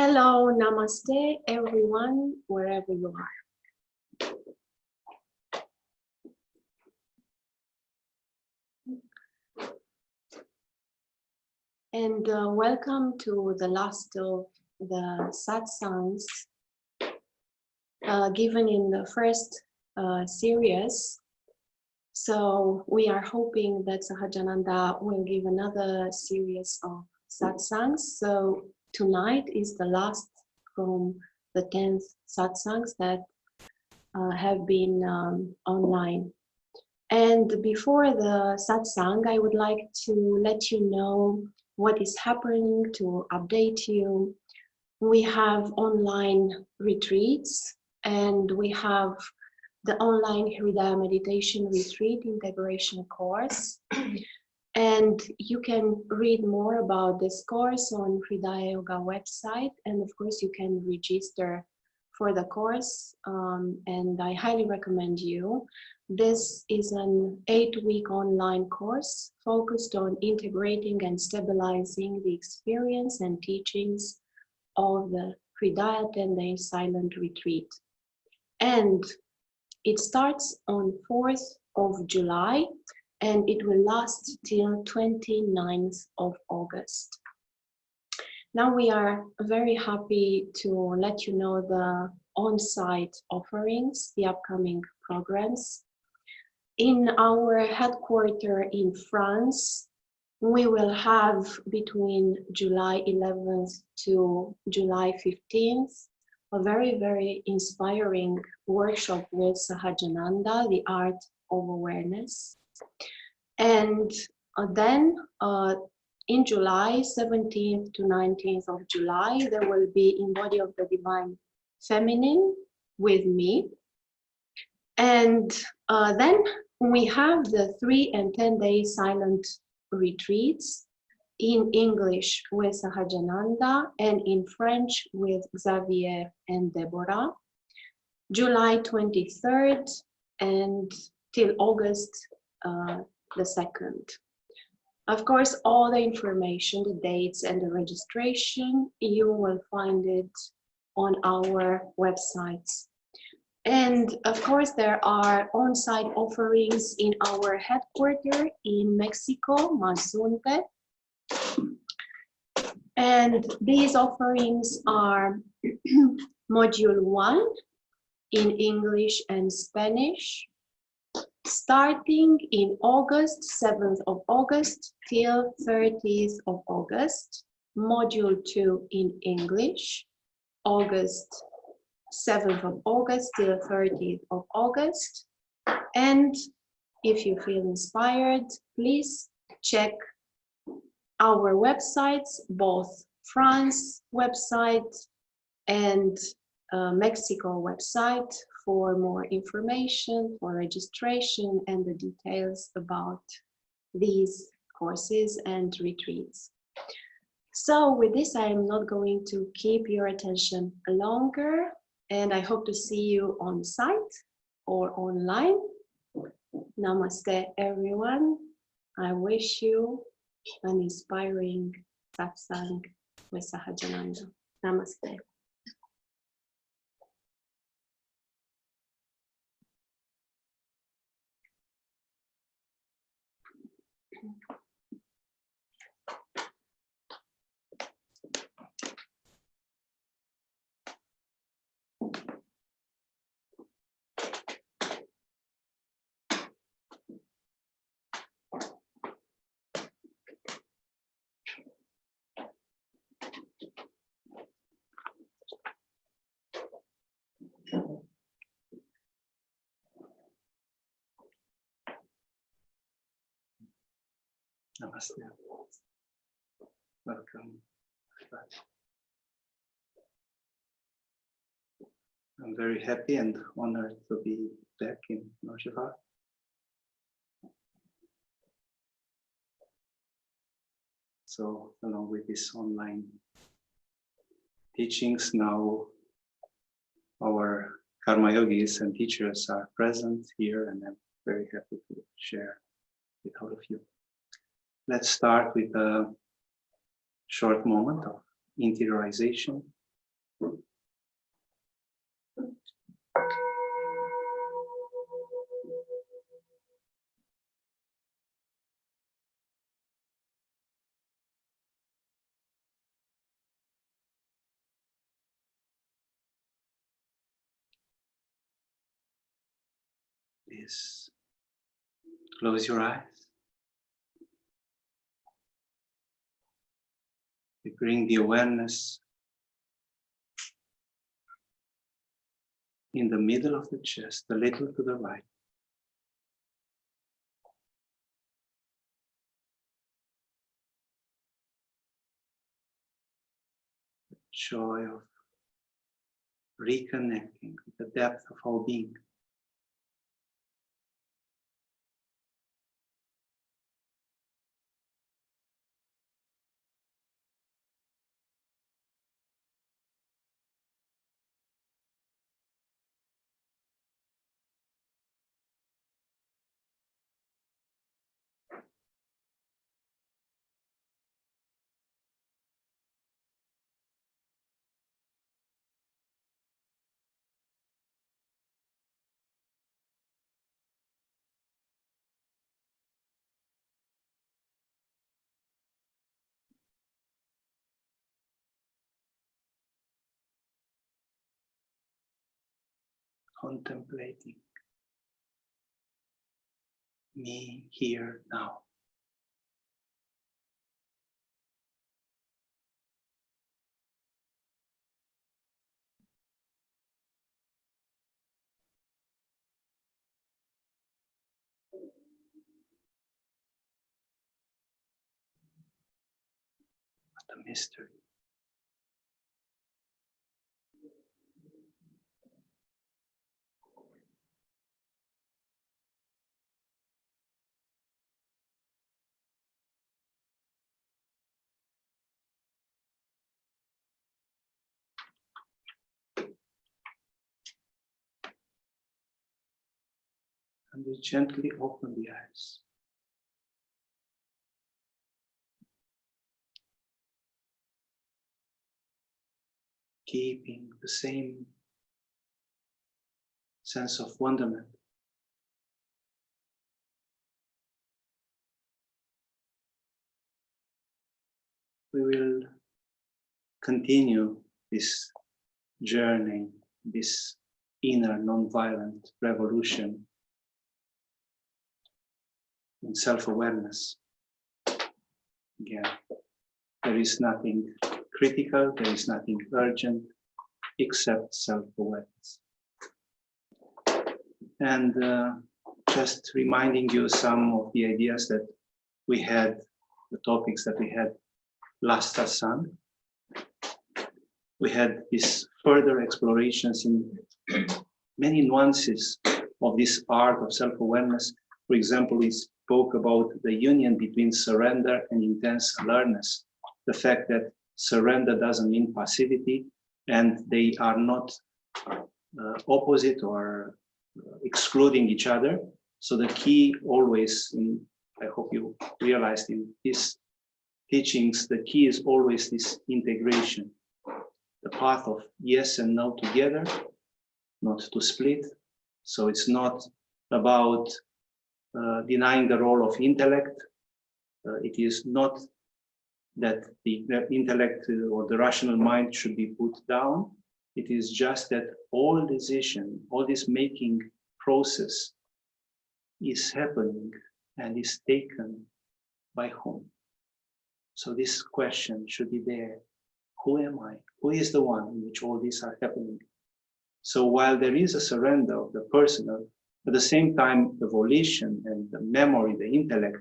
Hello, namaste, everyone, wherever you are. And welcome to the last of the satsangs given in the first series. So we are hoping that Sahajananda will give another series of satsangs. So tonight is the last from the 10th satsangs that have been online. And before the satsang, I would like to let you know what is happening, to update you. We have online retreats, and we have the online Hridaya meditation retreat integration course. And you can read more about this course on Hridaya Yoga website. And of course, you can register for the course. And I highly recommend you. This is an 8-week online course focused on integrating and stabilizing the experience and teachings of the Hridaya 10-day silent retreat. And it starts on 4th of July and it will last till 29th of August. Now we are very happy to let you know the on-site offerings, the upcoming programs. In our headquarters in France, we will have between July 11th to July 15th a very, very inspiring workshop with Sahajananda, the art of awareness. And then in July 17th to 19th of July, there will be in Body of the Divine Feminine with me. And then we have the 3 and 10-day silent retreats in English with Sahajananda and in French with Xavier and Deborah, July 23rd and till August the 2nd. Of course, all the information, the dates and the registration, you will find it on our websites. And of course, there are on-site offerings in our headquarters in Mexico, Mazunte. And these offerings are Module 1 in English and Spanish, starting in August, 7th of August till 30th of August. Module 2 in English, August 7th of August till 30th of August. And if you feel inspired, please check our websites, both France website and Mexico website, for more information, for registration and the details about these courses and retreats. So with this, I am not going to keep your attention longer, and I hope to see you on site or online. Namaste, everyone. I wish you an inspiring satsang with Sahajananda. Namaste. Namaste. Welcome. I'm very happy and honored to be back in Neuica. So, along with these online teachings, now our karma yogis and teachers are present here, and I'm very happy to share with all of you. Let's start with a short moment of interiorization, Please close your eyes. We bring the awareness in the middle of the chest, a little to the right. The joy of reconnecting with the depth of our being. Contemplating me here now. What a mystery. And we gently open the eyes. Keeping the same sense of wonderment. We will continue this journey, this inner non-violent revolution in self-awareness. Again, there is nothing critical, there is nothing urgent except self-awareness. And just reminding you some of the ideas that we had, the topics that we had last satsang. We had these further explorations in many nuances of this art of self-awareness. For example, we spoke about the union between surrender and intense alertness. The fact that surrender doesn't mean passivity, and they are not opposite or excluding each other. So the key always, I hope you realized in these teachings, the key is always this integration. The path of yes and no together, not to split. So it's not about denying the role of intellect. It is not that the intellect or the rational mind should be put down. It is just that all decision, all this making process is happening and is taken by whom? So this question should be there. Who am I? Who is the one in which all these are happening? So while there is a surrender of the personal, at the same time, the volition and the memory, the intellect,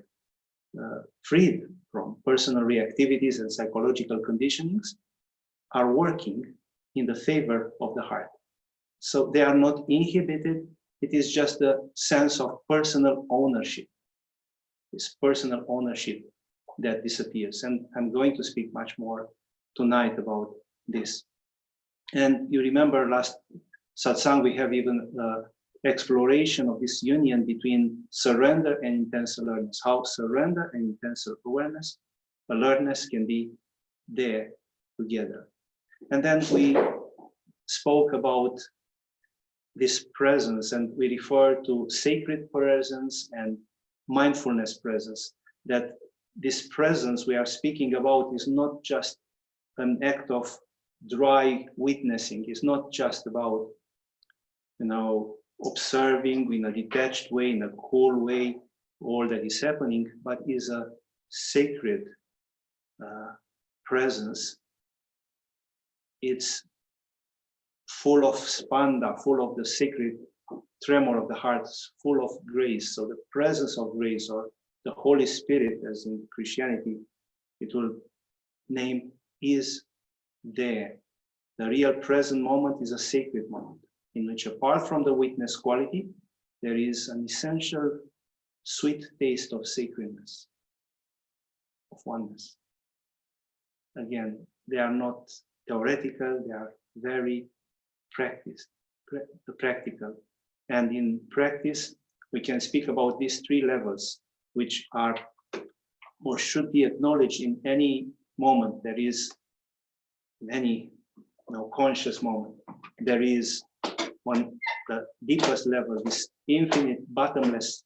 freed from personal reactivities and psychological conditionings, are working in the favor of the heart. So they are not inhibited. It is just the sense of personal ownership, this personal ownership that disappears. And I'm going to speak much more tonight about this. And you remember last satsang, we have even exploration of this union between surrender and intense alertness, how surrender and intense alertness can be there together. And then we spoke about this presence, and we refer to sacred presence and mindfulness presence, that this presence we are speaking about is not just an act of dry witnessing. It's not just about, observing in a detached way, in a cool way, all that is happening, but is a sacred presence. It's full of spanda, full of the sacred tremor of the heart, full of grace. So the presence of grace, or the Holy Spirit, as in Christianity it will name, is there. The real present moment is a sacred moment, in which, apart from the witness quality, there is an essential sweet taste of sacredness, of oneness. Again, they are not theoretical, they are very practical. And in practice, we can speak about these three levels, which are or should be acknowledged in any moment. There is any conscious moment. There is, on the deepest level, this infinite, bottomless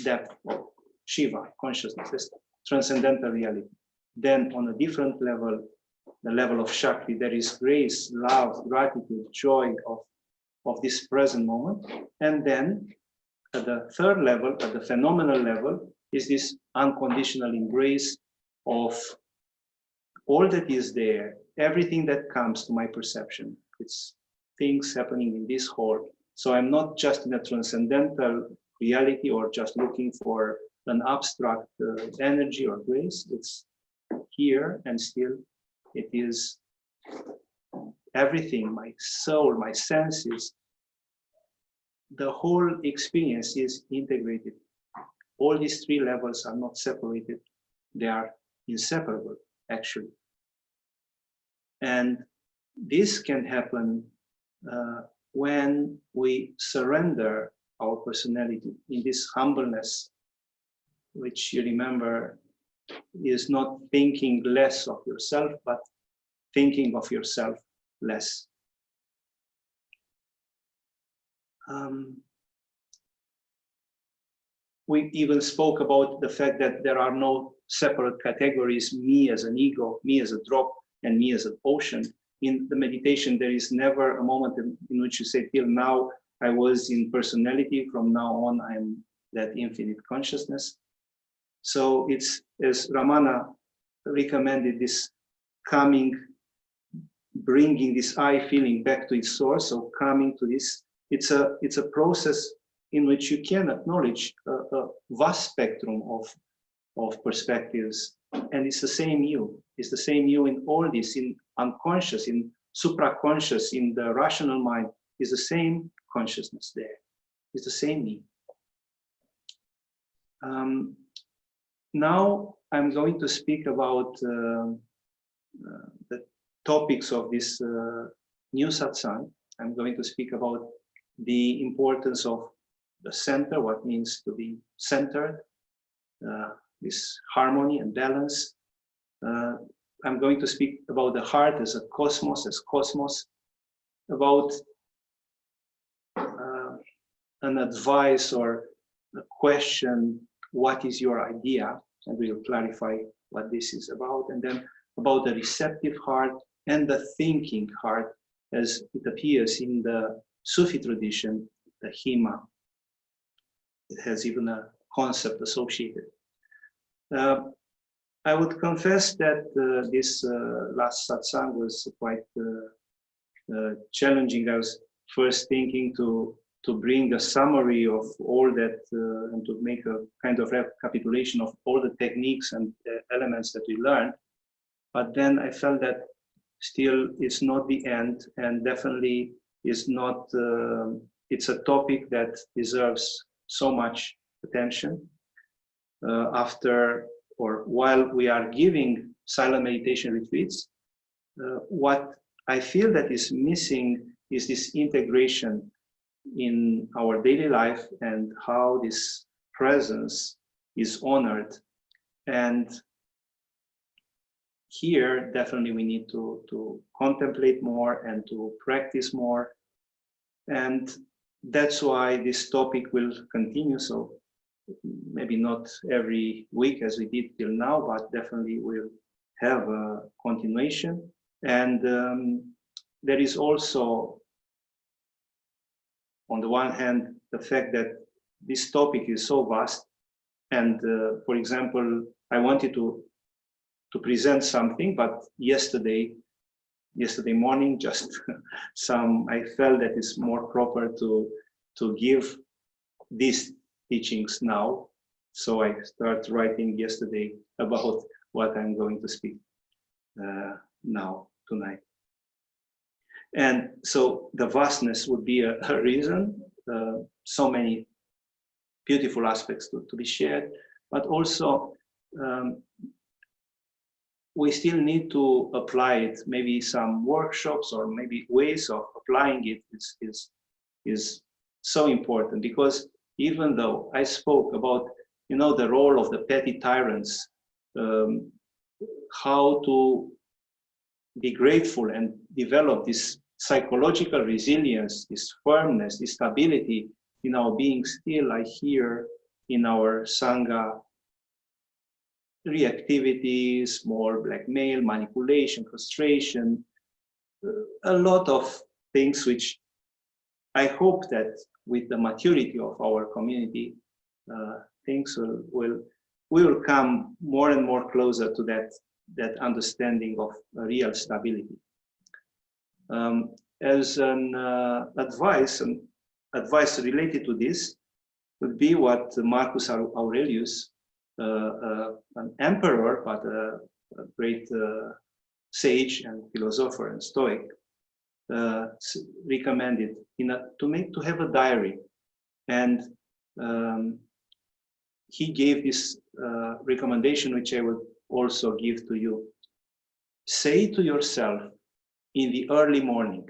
depth of Shiva, consciousness, this transcendental reality. Then on a different level, the level of Shakti, there is grace, love, gratitude, joy of this present moment. And then at the third level, at the phenomenal level, is this unconditional embrace of all that is there, everything that comes to my perception. It's things happening in this whole. So I'm not just in a transcendental reality or just looking for an abstract energy or grace. It's here, and still it is everything, my soul, my senses. The whole experience is integrated. All these three levels are not separated. They are inseparable, actually. And this can happen when we surrender our personality in this humbleness, which, you remember, is not thinking less of yourself, but thinking of yourself less. We even spoke about the fact that there are no separate categories, me as an ego, me as a drop, and me as an ocean. In the meditation, there is never a moment in which you say, till now I was in personality, from now on I am that infinite consciousness. So it's, as Ramana recommended, this coming, bringing this I feeling back to its source, so coming to this, it's a process in which you can acknowledge a vast spectrum of perspectives, and it's the same you. It's the same you in all this, in unconscious, in supraconscious, in the rational mind, is the same consciousness there. It's the same me. Now I'm going to speak about the topics of this new satsang. I'm going to speak about the importance of the center, what means to be centered, this harmony and balance. I'm going to speak about the heart as a cosmos, about an advice or a question, what is your idea? And we'll clarify what this is about. And then about the receptive heart and the thinking heart, as it appears in the Sufi tradition, the Himma. It has even a concept associated. I would confess that this last satsang was quite challenging. I was first thinking to bring a summary of all that and to make a kind of recapitulation of all the techniques and elements that we learned. But then I felt that still it's not the end, and definitely is not, it's a topic that deserves so much attention. After or while we are giving silent meditation retreats, what I feel that is missing is this integration in our daily life and how this presence is honored. And here, definitely we need to contemplate more and to practice more. And that's why this topic will continue. So maybe not every week as we did till now, but definitely we'll have a continuation. And there is also, on the one hand, the fact that this topic is so vast. And for example, I wanted to present something, but yesterday morning, just I felt that it's more proper to give these teachings now. So I started writing yesterday about what I'm going to speak now, tonight. And so the vastness would be a reason, so many beautiful aspects to be shared, but also we still need to apply it. Maybe some workshops or maybe ways of applying it is so important, because even though I spoke about, the role of the petty tyrants, how to be grateful and develop this psychological resilience, this firmness, this stability in our being, still I hear in our Sangha reactivities, more blackmail, manipulation, frustration, a lot of things which I hope that with the maturity of our community, things will come more and more closer to that understanding of real stability. As an advice related to this would be what Marcus Aurelius, an emperor, but a great sage and philosopher and Stoic, recommended to have a diary, and he gave this recommendation, which I will also give to you. Say to yourself in the early morning,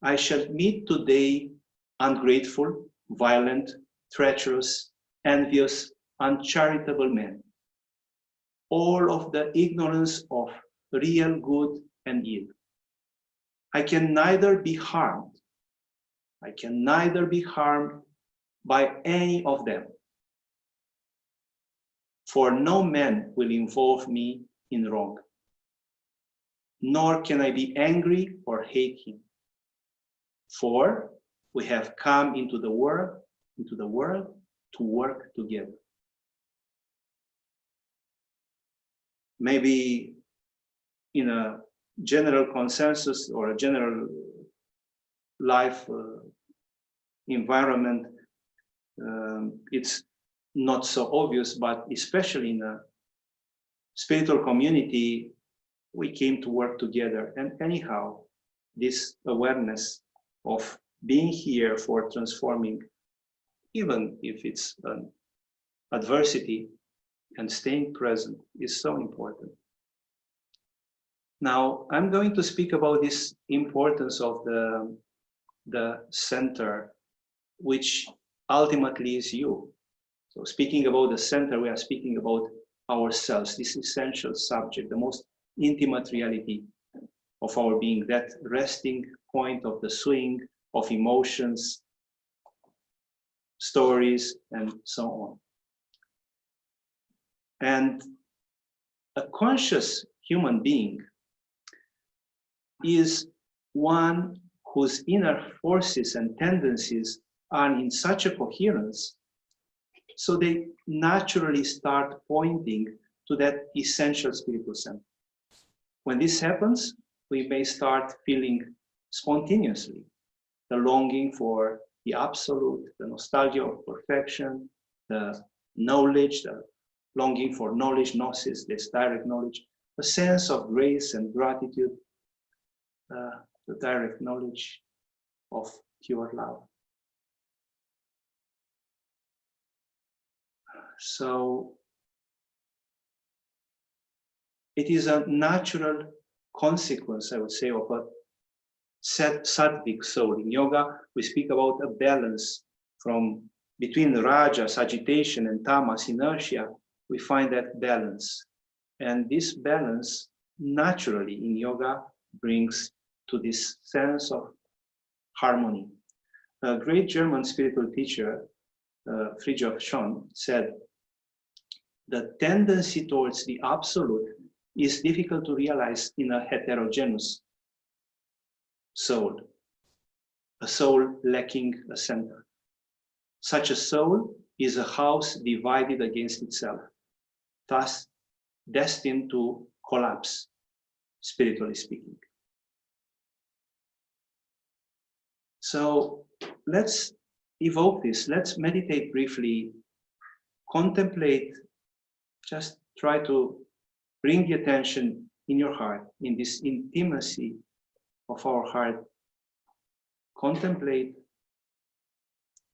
I shall meet today ungrateful, violent, treacherous, envious, uncharitable men, all of the ignorance of real good and ill. I can neither be harmed by any of them, for no man will involve me in wrong, nor can I be angry or hate him, for we have come into the world to work together. Maybe in a general consensus or a general life environment, it's not so obvious, but especially in a spiritual community, we came to work together. And anyhow, this awareness of being here for transforming, even if it's an adversity, and staying present is so important. Now, I'm going to speak about this importance of the center, which ultimately is you. So speaking about the center, we are speaking about ourselves, this essential subject, the most intimate reality of our being, that resting point of the swing of emotions, stories, and so on. And a conscious human being is one whose inner forces and tendencies are in such a coherence, so they naturally start pointing to that essential spiritual center. When this happens, we may start feeling spontaneously the longing for the absolute, the nostalgia of perfection, the knowledge, the longing for knowledge, gnosis, this direct knowledge, a sense of grace and gratitude, the direct knowledge of pure love. So it is a natural consequence, I would say, of a sattvic soul. In yoga, we speak about a balance between rajas, agitation, and tamas, inertia. We find that balance. And this balance naturally in yoga brings to this sense of harmony. A great German spiritual teacher, Fridtjof Schuon, said, the tendency towards the absolute is difficult to realize in a heterogeneous soul, a soul lacking a center. Such a soul is a house divided against itself, thus destined to collapse, spiritually speaking. So let's evoke this, let's meditate briefly, contemplate, just try to bring the attention in your heart, in this intimacy of our heart. Contemplate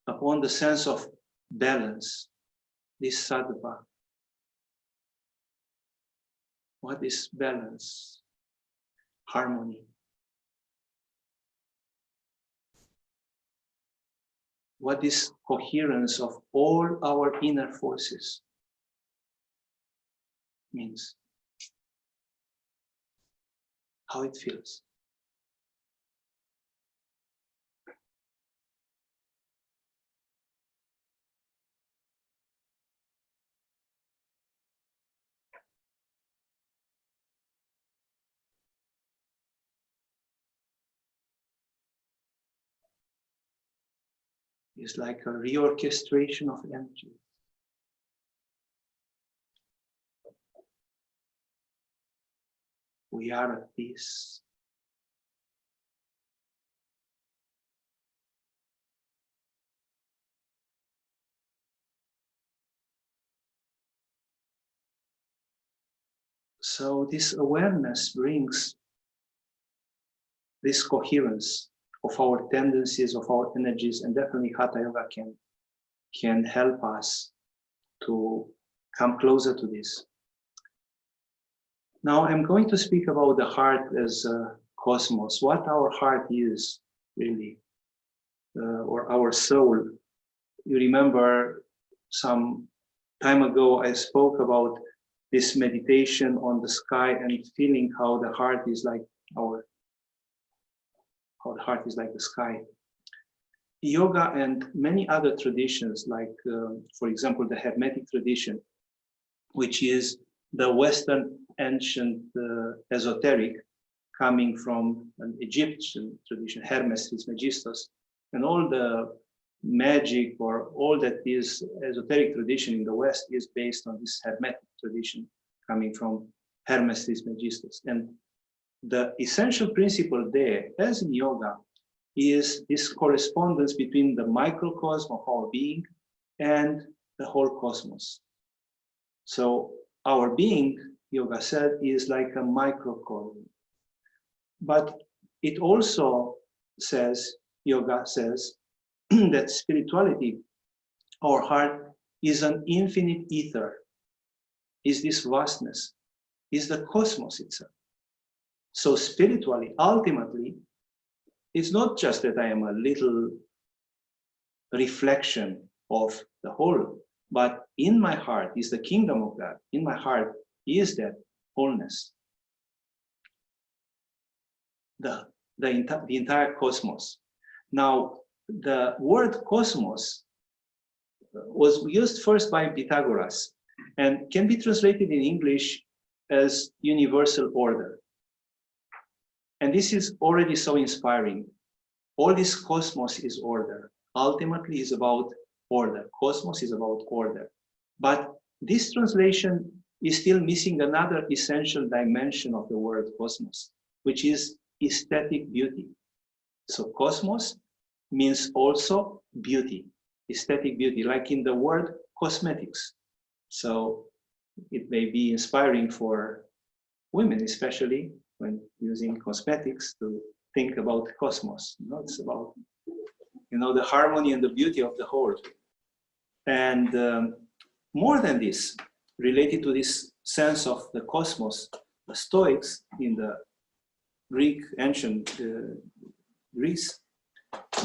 upon the sense of balance, this sattva. What is balance? Harmony. What is coherence of all our inner forces means? How it feels. It's like a reorchestration of energy. We are at peace. So this awareness brings this coherence of our tendencies, of our energies, and definitely Hatha Yoga can help us to come closer to this. Now I'm going to speak about the heart as a cosmos, what our heart is really, or our soul. You remember some time ago I spoke about this meditation on the sky and feeling how the heart is like how the heart is like the sky. Yoga and many other traditions, like for example the Hermetic tradition, which is the Western ancient esoteric coming from an Egyptian tradition, Hermes Trismegistus, and all the magic or all that is esoteric tradition in the West is based on this Hermetic tradition coming from Hermes Trismegistus. And the essential principle there, as in yoga, is this correspondence between the microcosm of our being and the whole cosmos. So our being, yoga said, is like a microcosm. But it also says, yoga says, that spirituality, our heart, is an infinite ether, is this vastness, is the cosmos itself. So spiritually, ultimately, it's not just that I am a little reflection of the whole, but in my heart is the kingdom of God. In my heart is that wholeness. The entire cosmos. Now, the word cosmos was used first by Pythagoras and can be translated in English as universal order. And this is already so inspiring. All this cosmos is order. Ultimately is about order. Cosmos is about order. But this translation is still missing another essential dimension of the word cosmos, which is aesthetic beauty. So cosmos means also beauty, aesthetic beauty, like in the word cosmetics. So it may be inspiring for women, especially when using cosmetics, to think about cosmos. You know, it's about, you know, the harmony and the beauty of the whole. And more than this, related to this sense of the cosmos, the Stoics in the Greek, ancient Greece,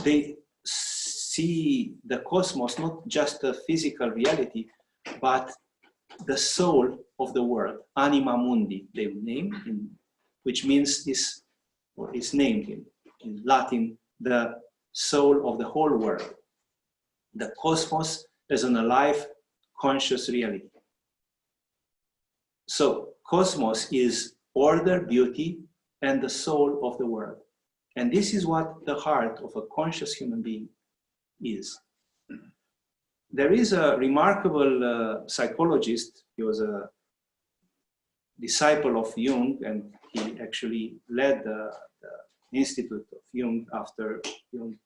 they see the cosmos not just a physical reality, but the soul of the world, anima mundi, they name, which means this, or is named in Latin, the soul of the whole world, the cosmos as an alive, conscious reality. So cosmos is order, beauty, and the soul of the world. And this is what the heart of a conscious human being is. There is a remarkable psychologist. He was a disciple of Jung, and he actually led the Institute of Jung after Jung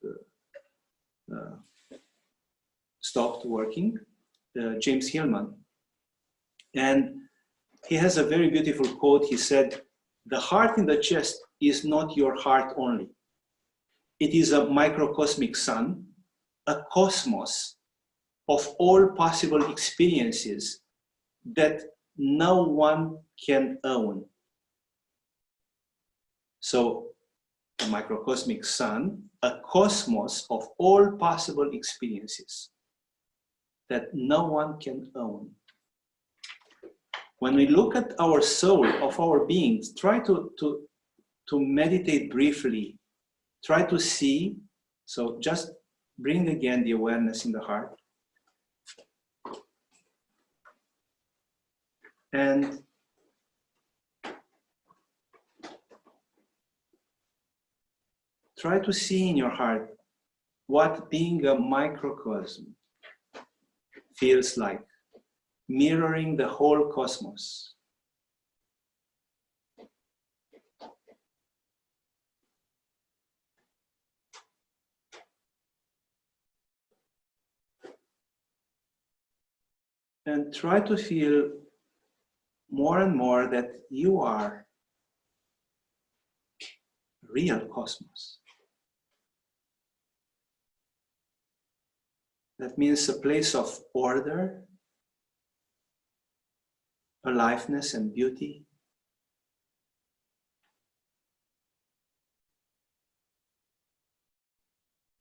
stopped working, James Hillman. And he has a very beautiful quote. He said, "The heart in the chest is not your heart only. It is a microcosmic sun, a cosmos of all possible experiences that no one can own." So, a microcosmic sun, a cosmos of all possible experiences that no one can own. When we look at our soul of our beings, try to meditate briefly, try to see, so just bring again the awareness in the heart. And try to see in your heart what being a microcosm feels like, mirroring the whole cosmos. And try to feel more and more that you are real cosmos. That means a place of order, aliveness and beauty.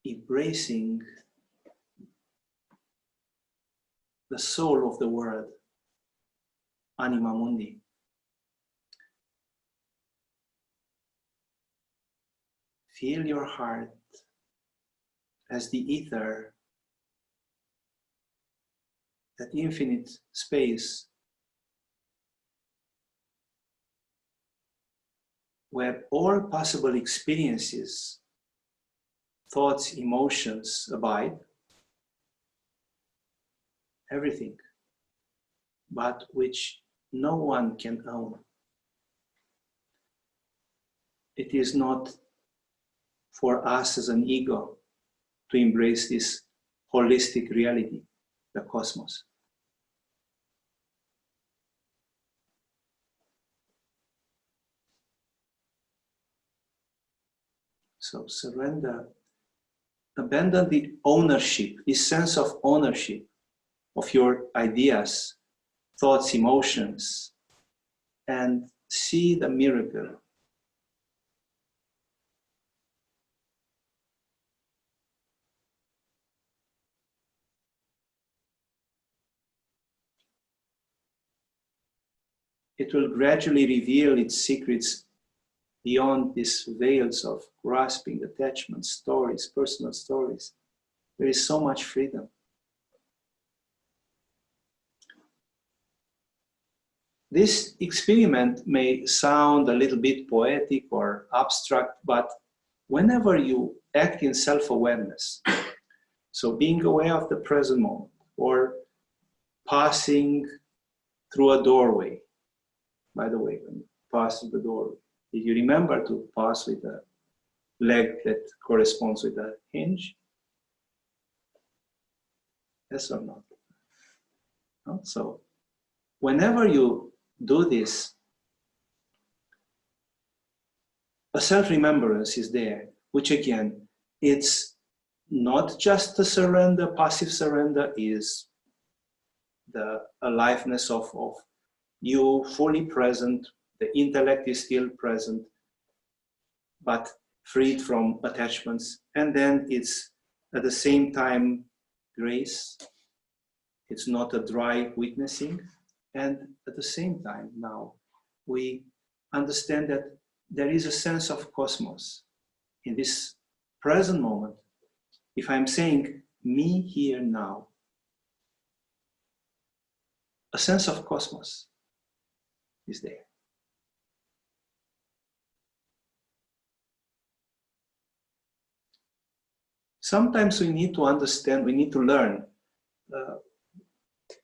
Embracing the soul of the world, anima mundi. Feel your heart as the ether, that infinite space where all possible experiences, thoughts, emotions abide, everything, but which no one can own. It is not for us as an ego to embrace this holistic reality, the cosmos. So surrender, abandon the ownership, this sense of ownership of your ideas, thoughts, emotions, and see the miracle. It will gradually reveal its secrets beyond these veils of grasping, attachment, stories, personal stories. There is so much freedom. This experiment may sound a little bit poetic or abstract, but whenever you act in self-awareness, so being aware of the present moment, or passing through a doorway, by the way, when you pass through the doorway, if you remember to pass with a leg that corresponds with a hinge, yes or not? No? So whenever you do this, a self-remembrance is there, which again, it's not just a surrender, passive surrender is the aliveness of you fully present, the intellect is still present, but freed from attachments. And then it's at the same time grace. It's not a dry witnessing, And at the same time, now, we understand that there is a sense of cosmos in this present moment. If I'm saying me here now, a sense of cosmos is there. Sometimes we need to understand, we need to learn.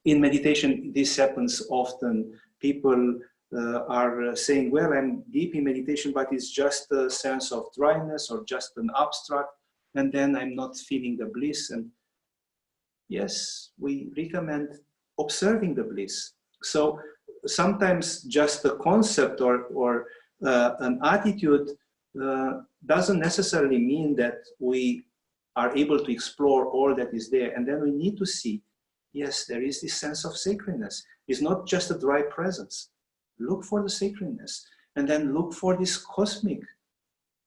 In meditation, this happens often. People are saying, well, I'm deep in meditation, but it's just a sense of dryness or just an abstract, and then I'm not feeling the bliss. And yes, we recommend observing the bliss. So sometimes just a concept or an attitude doesn't necessarily mean that we are able to explore all that is there. And then we need to see, yes, there is this sense of sacredness. It's not just a dry presence. Look for the sacredness, and then look for this cosmic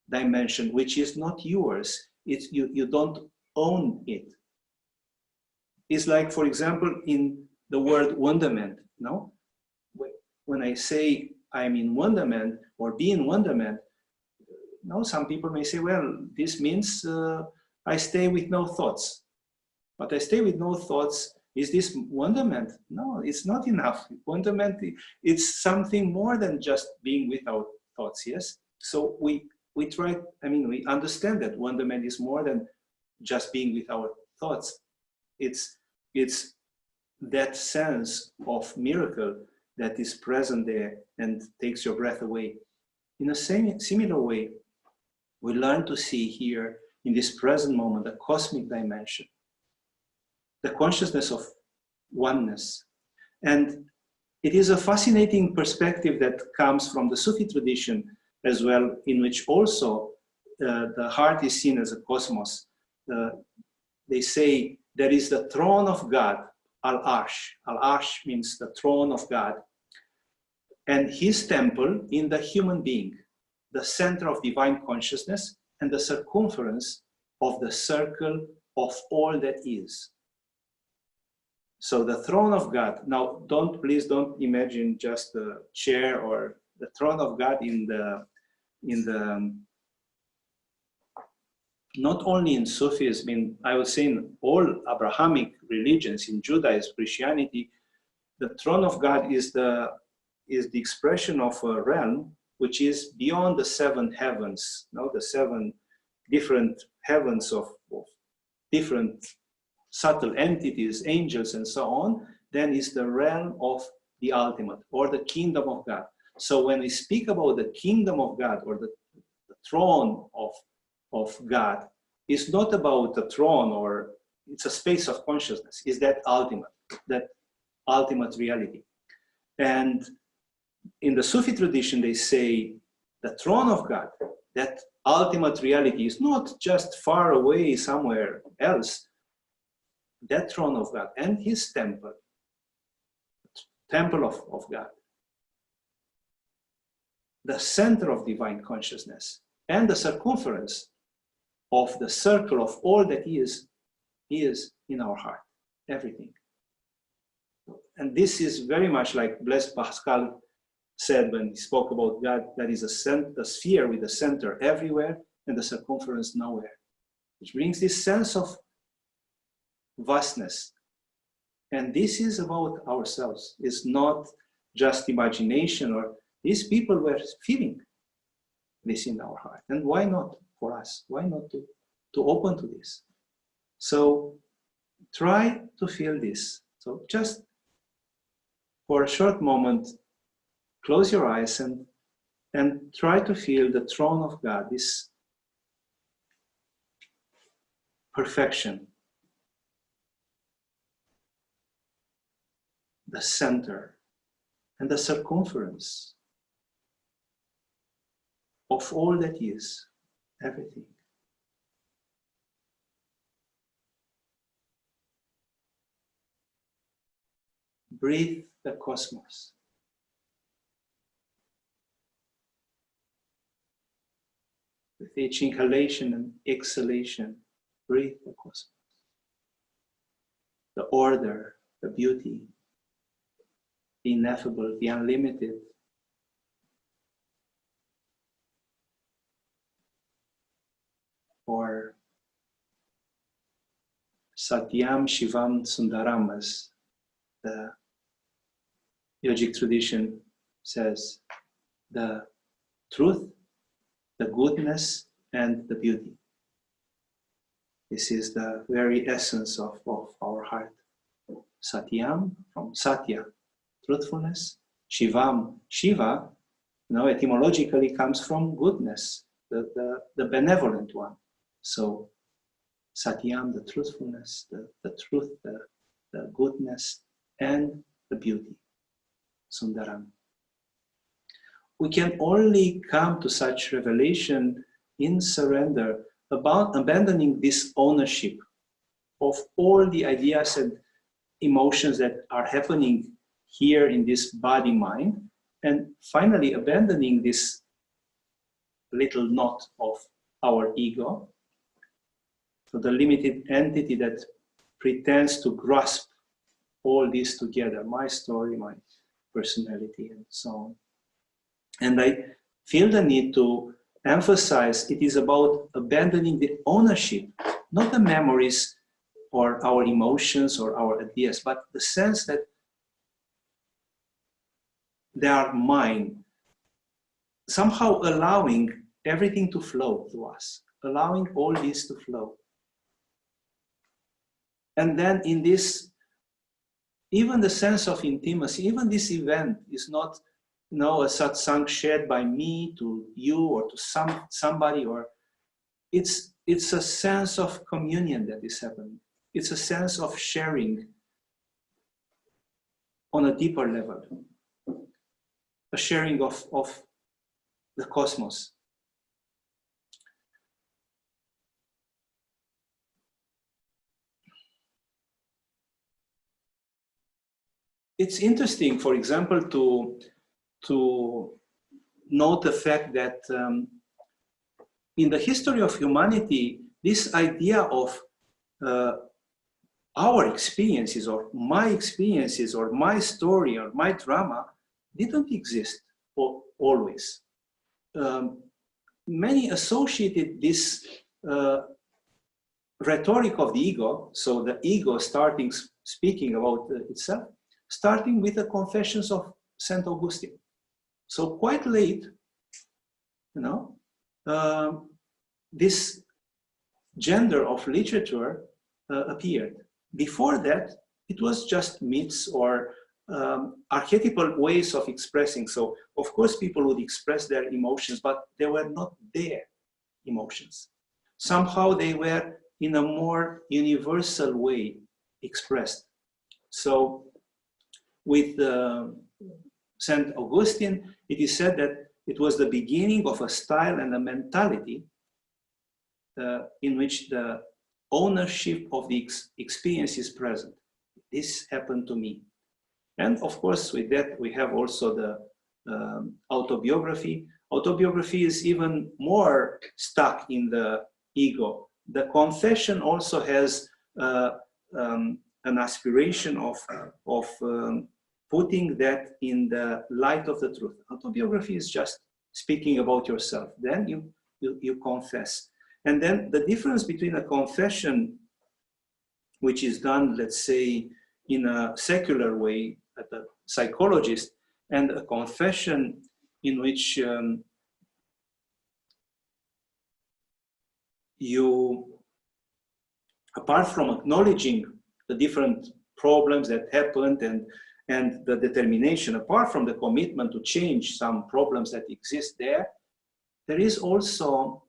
dimension, which is not yours. It's, you don't own it. It's like, for example, in the word wonderment, no? When I say I'm in wonderment or be in wonderment, no, some people may say, well, this means I stay with no thoughts. But I stay with no thoughts. Is this wonderment? No, it's not enough. Wonderment, it's something more than just being without thoughts, yes? So we try, I mean, we understand that wonderment is more than just being without thoughts. It's that sense of miracle that is present there and takes your breath away. In a similar way, we learn to see here in this present moment a cosmic dimension, the consciousness of oneness. And it is a fascinating perspective that comes from the Sufi tradition as well, in which also the heart is seen as a cosmos. They say there is the throne of God, Al-Arsh. Al-Arsh means the throne of God. And his temple in the human being, the center of divine consciousness and the circumference of the circle of all that is. So the throne of God, now please don't imagine just a chair or the throne of God in the not only in Sufism, I would say in all Abrahamic religions, in Judaism, Christianity, the throne of God is the expression of a realm which is beyond the seven heavens, the seven different heavens of different subtle entities, angels, and so on. Then is the realm of the ultimate, or the kingdom of God. So when we speak about the kingdom of God, or the throne of God, it's not about a throne, or it's a space of consciousness. It's that ultimate reality. And in the Sufi tradition, they say the throne of God, that ultimate reality, is not just far away somewhere else. That throne of God and his temple of God, the center of divine consciousness and the circumference of the circle of all that is in our heart, everything. And this is very much like Blaise Pascal said when he spoke about God, that is a sphere with a center everywhere and the circumference nowhere, which brings this sense of vastness. And this is about ourselves. It's not just imagination, or these people were feeling this in our heart. And why not for us? Why not to open to this? So try to feel this. So just for a short moment, close your eyes and try to feel the throne of God, this perfection, the center and the circumference of all that is, everything. Breathe the cosmos. With each inhalation and exhalation, breathe the cosmos. The order, the beauty, the ineffable, the unlimited. Or Satyam Shivam Sundaram, as the yogic tradition says, the truth, the goodness, and the beauty. This is the very essence of our heart. Satyam, from Satya, truthfulness. Shivam, Shiva, etymologically comes from goodness, the benevolent one. So, Satyam, the truthfulness, the truth, the goodness, and the beauty. Sundaram. We can only come to such revelation in surrender, about abandoning this ownership of all the ideas and emotions that are happening here in this body-mind, and finally abandoning this little knot of our ego, so the limited entity that pretends to grasp all this together, my story, my personality, and so on. And I feel the need to emphasize it is about abandoning the ownership, not the memories or our emotions or our ideas, but the sense that they are mine, somehow allowing everything to flow to us, allowing all this to flow. And then in this, even the sense of intimacy, even this event is not a satsang shared by me to you or to somebody, or it's a sense of communion that is happening. It's a sense of sharing on a deeper level, a sharing of the cosmos. It's interesting, for example, to note the fact that in the history of humanity, this idea of our experiences or my story or my drama didn't exist always. Many associated this rhetoric of the ego, so the ego speaking about itself, starting with the Confessions of St. Augustine. So quite late, this gender of literature appeared. Before that, it was just myths or archetypal ways of expressing. So of course people would express their emotions, but they were not their emotions. Somehow they were in a more universal way expressed. So with St. Augustine, it is said that it was the beginning of a style and a mentality in which the ownership of the experience is present. This happened to me. And of course, with that, we have also the autobiography. Autobiography is even more stuck in the ego. The confession also has an aspiration of putting that in the light of the truth. Autobiography is just speaking about yourself. Then you confess. And then the difference between a confession, which is done, let's say, in a secular way at a psychologist, and a confession in which you, apart from acknowledging the different problems that happened and the determination, apart from the commitment to change some problems that exist there is also,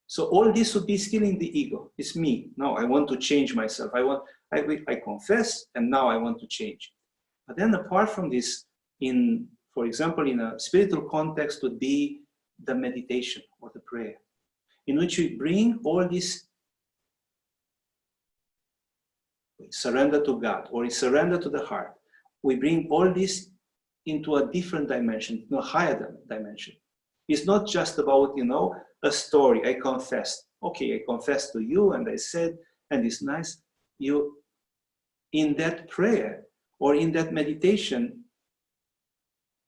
so all this would be still in the ego. It's me. Now I want to change myself. I confess, and now I want to change. But then apart from this, for example, in a spiritual context would be the meditation or the prayer, in which we bring all this surrender to God, or surrender to the heart. We bring all this into a different dimension, a higher dimension. It's not just about, a story. I confessed. Okay, I confessed to you and I said, and it's nice. You, in that prayer or in that meditation,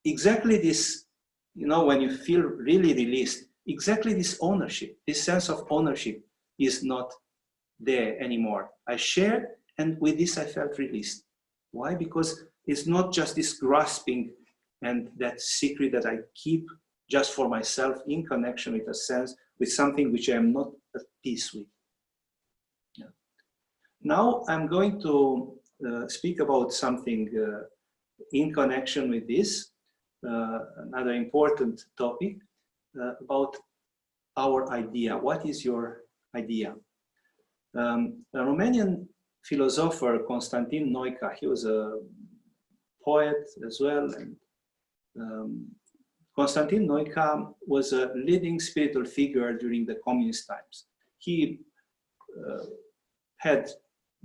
exactly this, when you feel really released, exactly this ownership, this sense of ownership is not there anymore. I shared, and with this I felt released. Why? Because it's not just this grasping and that secret that I keep just for myself in connection with a sense, with something which I am not at peace with. Yeah. Now I'm going to speak about something in connection with this, another important topic about our idea. What is your idea? A Romanian philosopher, Constantine Neuica, he was a poet as well. And Constantine Neuica was a leading spiritual figure during the communist times. He had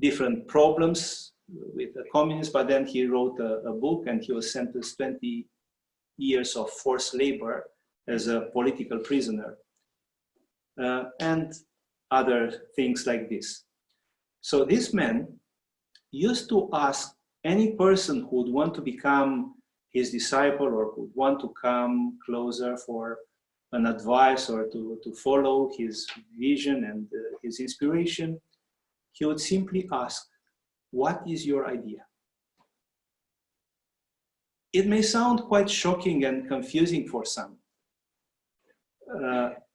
different problems with the communists, but then he wrote a book, and he was sentenced 20 years of forced labor as a political prisoner, and other things like this. So this man used to ask any person who would want to become his disciple or who would want to come closer for an advice or to follow his vision and his inspiration, he would simply ask, what is your idea? It may sound quite shocking and confusing for some.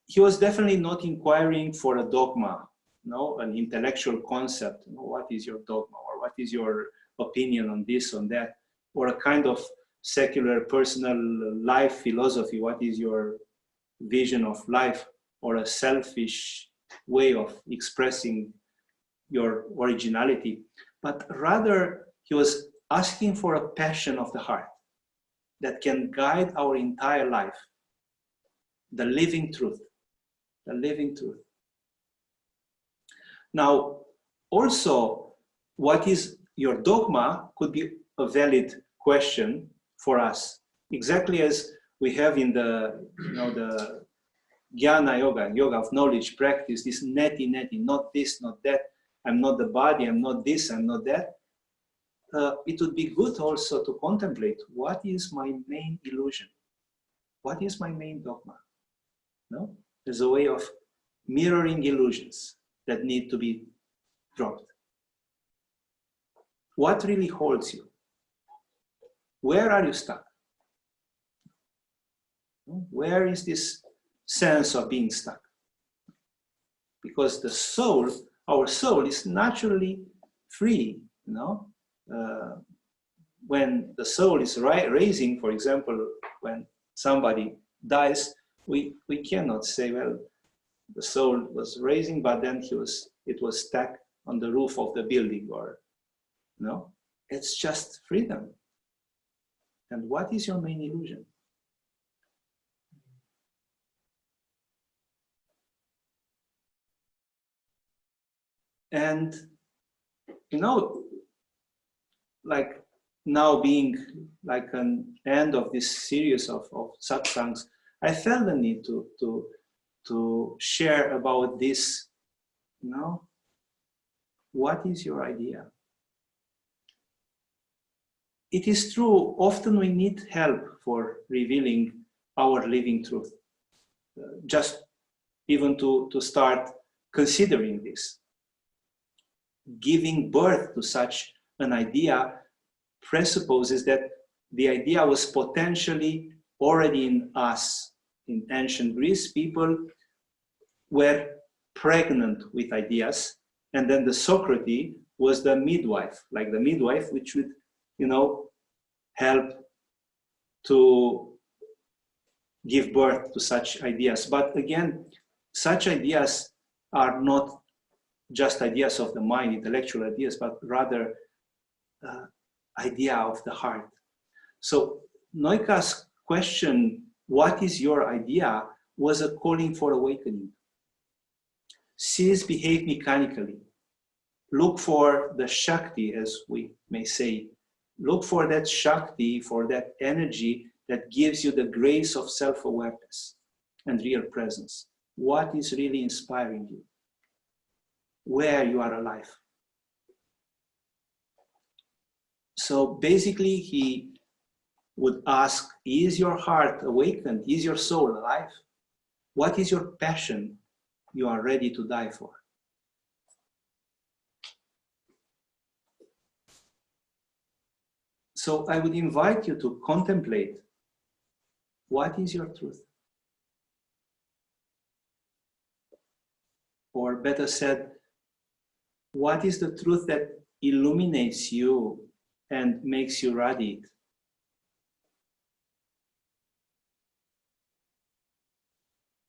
He was definitely not inquiring for a dogma, an intellectual concept. What is your dogma, or what is your opinion on this, on that, or a kind of secular personal life philosophy. What is your vision of life, or a selfish way of expressing your originality? But rather, he was asking for a passion of the heart that can guide our entire life, the living truth, the living truth. Now, also, what is your dogma could be a valid question for us, exactly as we have in the, the jnana yoga of knowledge practice, this neti, not this, not that, I'm not the body, I'm not this, I'm not that. It would be good also to contemplate, what is my main illusion? What is my main dogma? No? As a way of mirroring illusions that need to be dropped. What really holds you? Where are you stuck? Where is this sense of being stuck? Because the soul, our soul, is naturally free, when the soul is raising, for example, when somebody dies, we cannot say, well, the soul was raising, but then it was stuck on the roof of the building, or no, it's just freedom. And what is your main illusion? And like now being like an end of this series of satsangs, I felt the need to share about this, what is your idea? It is true, often we need help for revealing our living truth. Just even to start considering this. Giving birth to such an idea presupposes that the idea was potentially already in us. In ancient Greece, people were pregnant with ideas, and then the Socrates was the midwife, like the midwife which would, help to give birth to such ideas. But again, such ideas are not just ideas of the mind, intellectual ideas, but rather idea of the heart. So Neuica's question, what is your idea, was a calling for awakening. Cease behave mechanically. Look for the Shakti, as we may say. Look for that Shakti, for that energy that gives you the grace of self-awareness and real presence. What is really inspiring you? Where you are alive. So basically, he would ask, is your heart awakened? Is your soul alive? What is your passion you are ready to die for? So I would invite you to contemplate, what is your truth? Or better said, what is the truth that illuminates you and makes you radiate?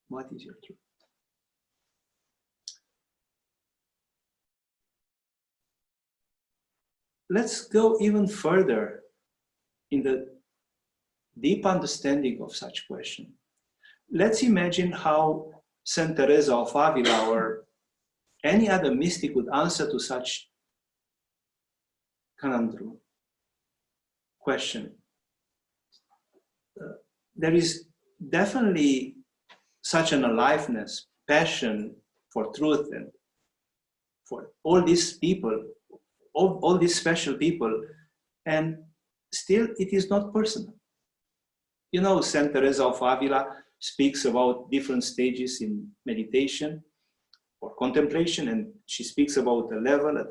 What is your truth? Let's go even further in the deep understanding of such question. Let's imagine how Saint Teresa of Avila or any other mystic would answer to such conundrum, question. There is definitely such an aliveness, passion for truth and for all these people, all these special people, and still it is not personal. You know, Saint Teresa of Avila speaks about different stages in meditation or contemplation, and she speaks about the level at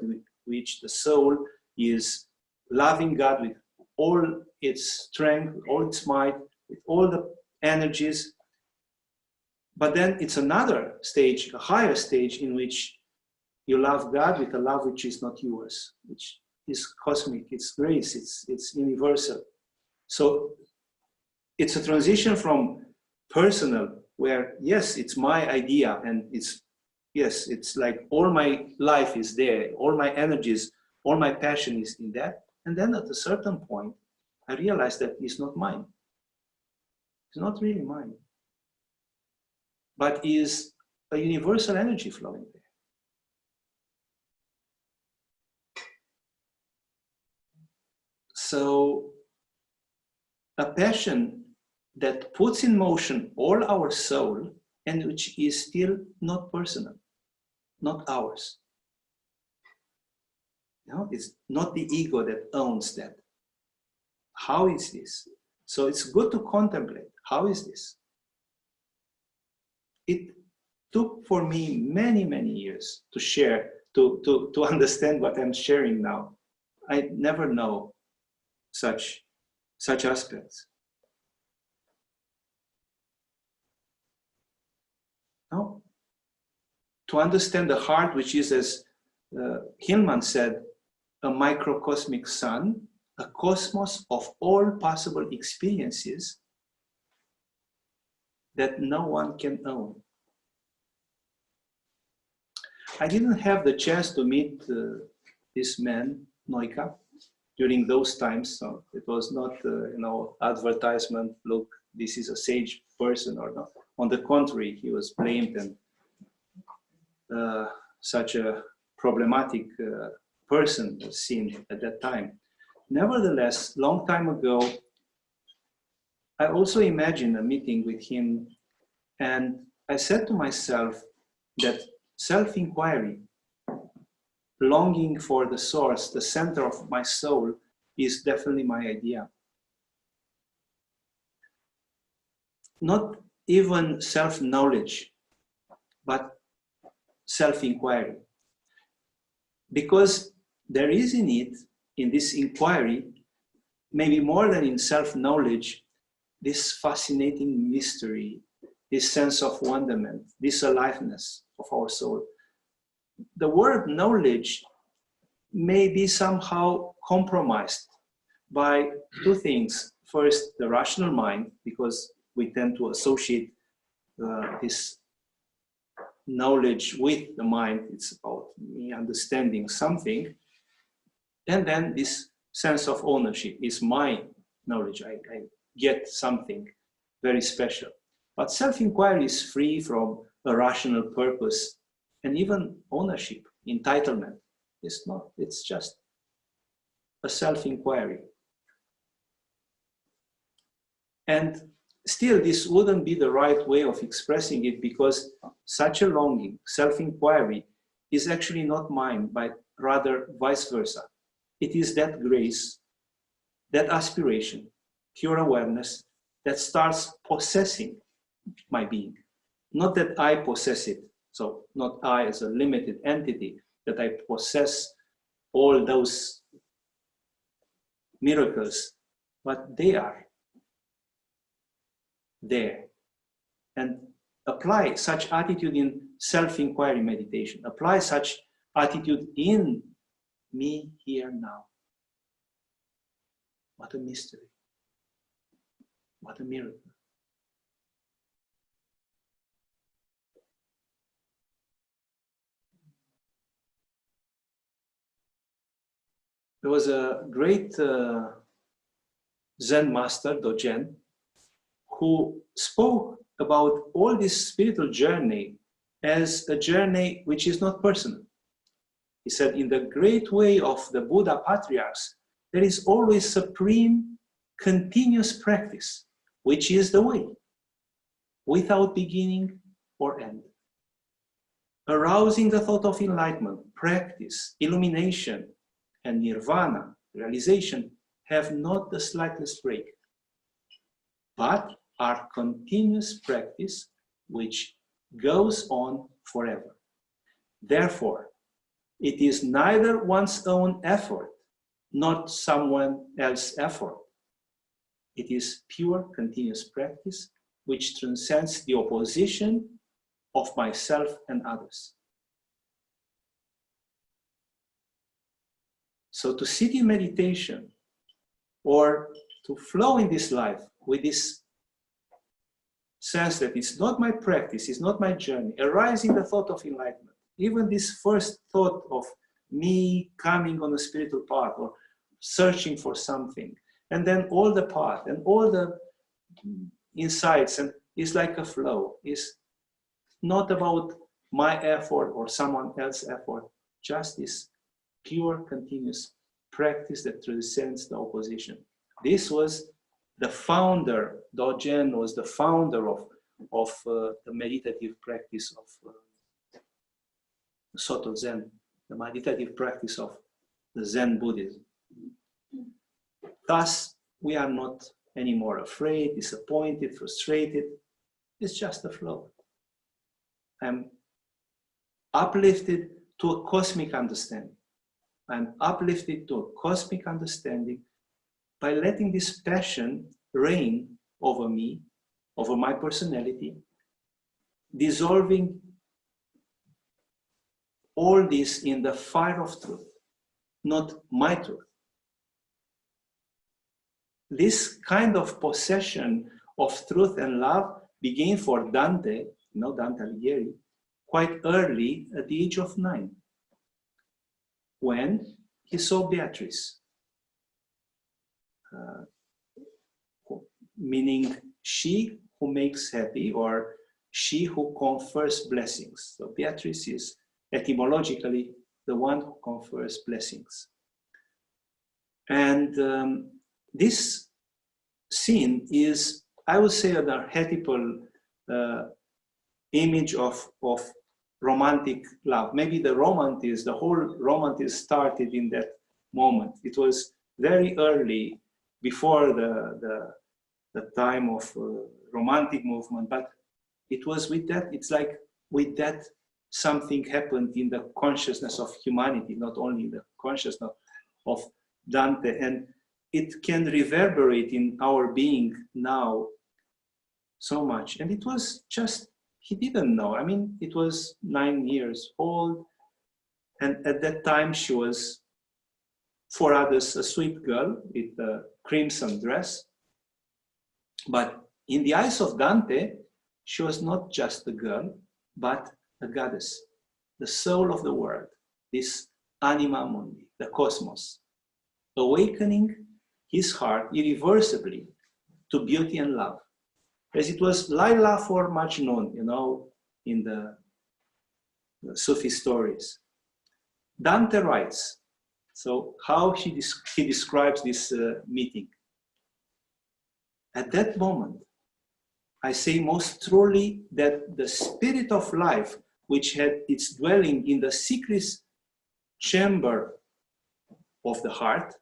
which the soul is loving God with all its strength, all its might, with all the energies. But then it's another stage, a higher stage, in which you love God with a love which is not yours, which is cosmic, it's grace, it's universal. So it's a transition from personal, where yes, it's my idea, and it's like all my life is there, all my energies, all my passion is in that. And then at a certain point, I realized that it's not mine. It's not really mine, but is a universal energy flowing there. So a passion that puts in motion all our soul and which is still not personal, not ours. No, it's not the ego that owns that. How is this? So it's good to contemplate. How is this? It took for me many, many years to share, to understand what I'm sharing now. I never know such aspects. No? To understand the heart, which is, as Himma said, a microcosmic sun, a cosmos of all possible experiences that no one can own. I didn't have the chance to meet this man, Neuica, during those times, so it was not, advertisement, look, this is a sage person or not. On the contrary, he was blamed and such a problematic person was seen at that time. Nevertheless, long time ago, I also imagined a meeting with him, and I said to myself that self-inquiry, longing for the source, the center of my soul, is definitely my idea. Not even self-knowledge, but self-inquiry. Because there is in it, in this inquiry, maybe more than in self-knowledge, this fascinating mystery, this sense of wonderment, this aliveness of our soul. The word knowledge may be somehow compromised by two things. First, the rational mind, because we tend to associate this knowledge with the mind. It's about me understanding something. And then this sense of ownership is my knowledge. I get something very special. But self-inquiry is free from a rational purpose and even ownership, entitlement. It's not, it's just a self-inquiry. And still, this wouldn't be the right way of expressing it, because such a longing, self-inquiry, is actually not mine, but rather vice versa. It is that grace, that aspiration, pure awareness that starts possessing my being. Not that I possess it, so not I as a limited entity, that I possess all those miracles, but they are there. And apply such attitude in self-inquiry meditation. Apply such attitude in me here now. What a mystery. What a miracle. There was a great Zen master, Dogen, who spoke about all this spiritual journey as a journey which is not personal. He said, in the great way of the Buddha patriarchs, there is always supreme, continuous practice, which is the way, without beginning or end. Arousing the thought of enlightenment, practice, illumination, and nirvana, realization, have not the slightest break, but are continuous practice which goes on forever. Therefore, it is neither one's own effort, not someone else's effort. It is pure continuous practice which transcends the opposition of myself and others. So to sit in meditation or to flow in this life with this sense that it's not my practice, it's not my journey, arising the thought of enlightenment, even this first thought of me coming on a spiritual path or searching for something, and then all the path and all the insights, and it's like a flow. It's not about my effort or someone else's effort, just this pure continuous practice that transcends the opposition. This was the founder, Dogen was the founder of the meditative practice of Soto Zen, the meditative practice of the Zen Buddhism. Thus, we are not anymore afraid, disappointed, frustrated. It's just a flow. I'm uplifted to a cosmic understanding. I'm uplifted to a cosmic understanding by letting this passion reign over me, over my personality, dissolving all this in the fire of truth, not my truth. This kind of possession of truth and love began for Dante, Dante Alighieri, quite early at the age of 9, when he saw Beatrice, meaning she who makes happy, or she who confers blessings. So Beatrice is etymologically the one who confers blessings. And this scene is, I would say, an archetypal image of romantic love. Maybe the whole romanticism started in that moment. It was very early, before the time of romantic movement, but it was with that, it's like with that something happened in the consciousness of humanity, not only the consciousness of Dante, and it can reverberate in our being now so much. And it was just, he didn't know. I mean, it was 9 years old, and at that time she was, for others, a sweet girl with a crimson dress. But in the eyes of Dante, she was not just a girl, but a goddess, the soul of the world, this anima mundi, the cosmos, awakening his heart irreversibly to beauty and love. As it was Laila for Majnun, in the Sufi stories. Dante writes, so how he describes this meeting. At that moment, I say most truly that the spirit of life, which had its dwelling in the secret chamber of the heart,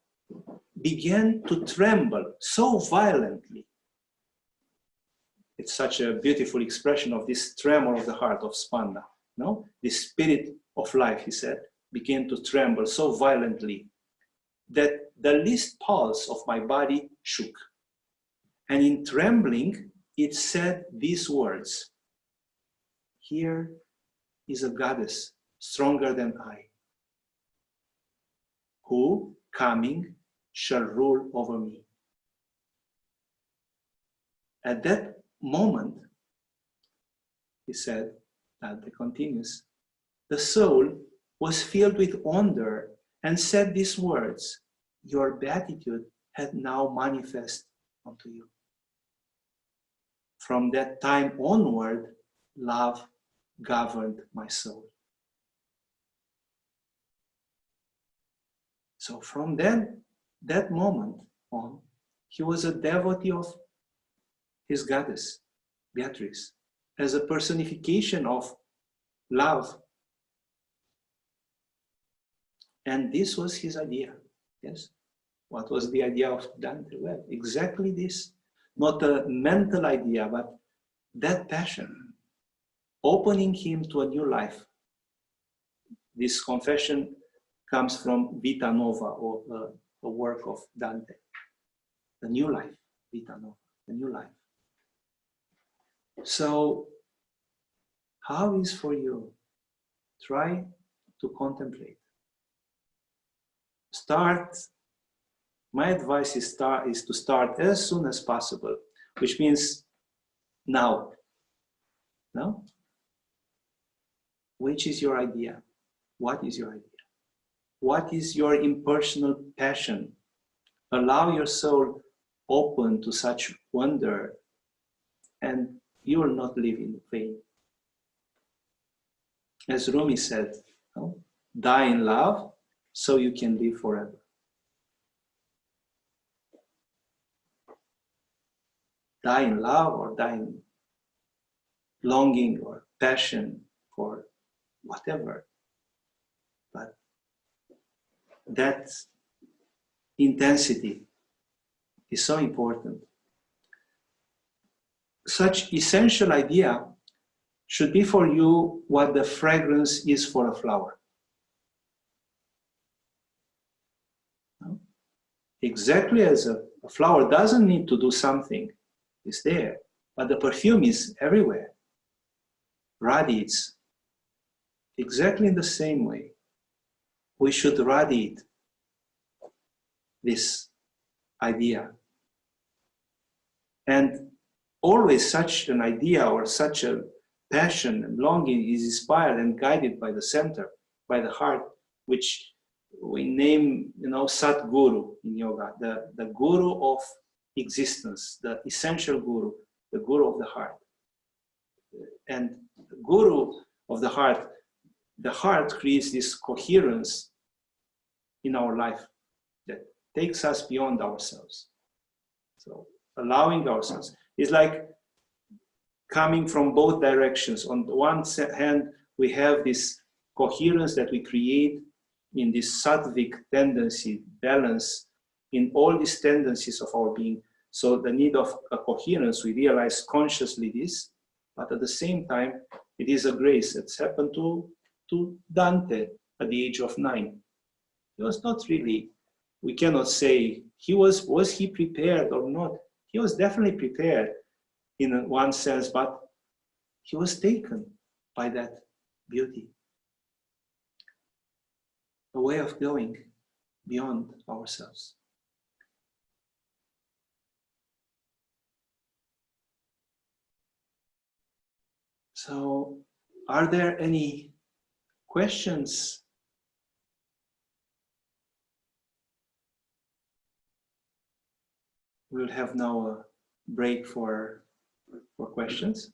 began to tremble so violently. It's such a beautiful expression of this tremor of the heart of Spanda. No? The spirit of life, he said, began to tremble so violently that the least pulse of my body shook. And in trembling, it said these words: "Here is a goddess stronger than I, who, coming, shall rule over me." At that moment, he said, Dante continues, the soul was filled with wonder and said these words: "Your beatitude had now manifest unto you." From that time onward, love governed my soul. So from then, that moment on, he was a devotee of his goddess, Beatrice, as a personification of love. And this was his idea, yes? What was the idea of Dante? Well, exactly this. Not a mental idea, but that passion, opening him to a new life. This confession comes from Vita Nova, or a work of Dante. The new life, Vita Nova, the new life. So, how is for you? Try to contemplate. My advice is to start as soon as possible, which means now. No? Which is your idea? What is your idea? What is your impersonal passion? Allow your soul open to such wonder, and you will not live in vain. As Rumi said, no? Die in love so you can live forever. Die in love, or die in longing or passion for whatever. But that intensity is so important. Such essential idea should be for you what the fragrance is for a flower. No? Exactly as a flower doesn't need to do something, it's there, but the perfume is everywhere, radiates. Exactly in the same way, we should radiate this idea. And always such an idea or such a passion and longing is inspired and guided by the center, by the heart, which we name, Satguru in yoga, the guru of existence, the essential guru, the guru of the heart. And the guru of the heart creates this coherence in our life that takes us beyond ourselves. So allowing ourselves is like coming from both directions. On the one hand, we have this coherence that we create in this sattvic tendency, balance in all these tendencies of our being. So the need of a coherence, we realize consciously this, but at the same time, it is a grace. It's happened to Dante at the age of 9. He was not really, we cannot say, was he prepared or not? He was definitely prepared in one sense, but he was taken by that beauty. A way of going beyond ourselves. So, are there any questions? We'll have now a break for questions.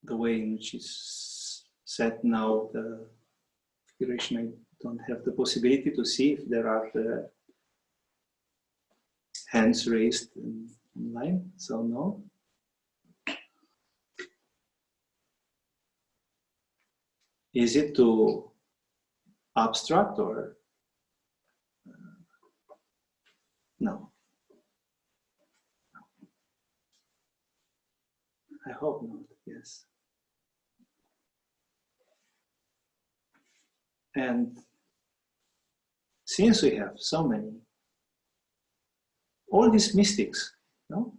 The way in which it's set now, the configuration, I don't have the possibility to see if there are hands raised in line, so no. Is it too abstract or no? I hope not, yes. And since we have so many, all these mystics, no?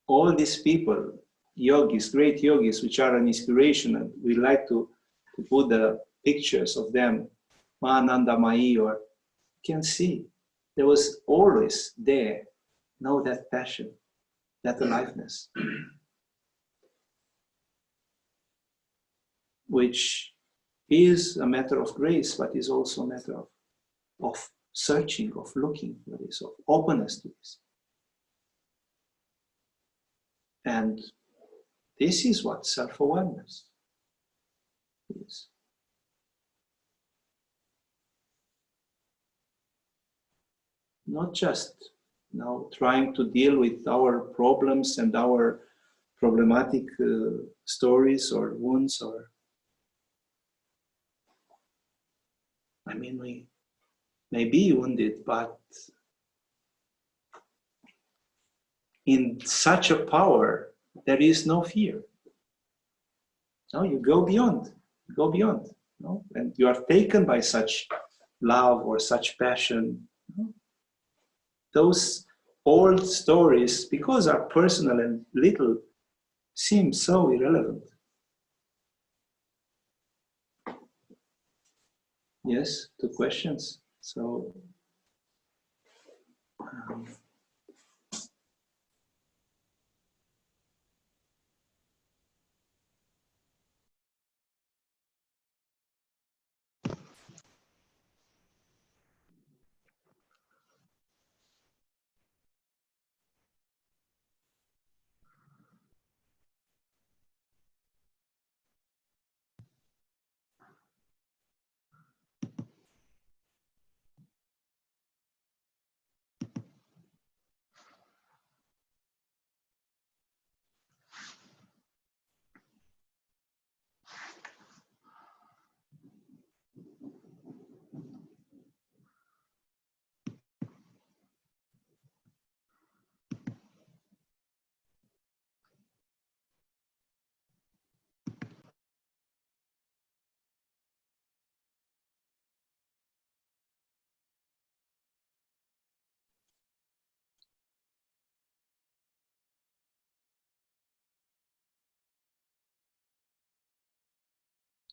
All these people, yogis, great yogis, which are an inspiration, and we like to put the pictures of them, Mahananda Mai, or you can see there was always there, know that passion, that aliveness, which is a matter of grace, but is also a matter of searching, of looking for this, of openness to this. And this is what self-awareness is. Not just trying to deal with our problems and our problematic stories or wounds, or I mean, we may be wounded, but in such a power, there is no fear. No, you go beyond, no? And you are taken by such love or such passion. No? Those old stories, because are personal and little, seem so irrelevant. Yes, 2 questions. So,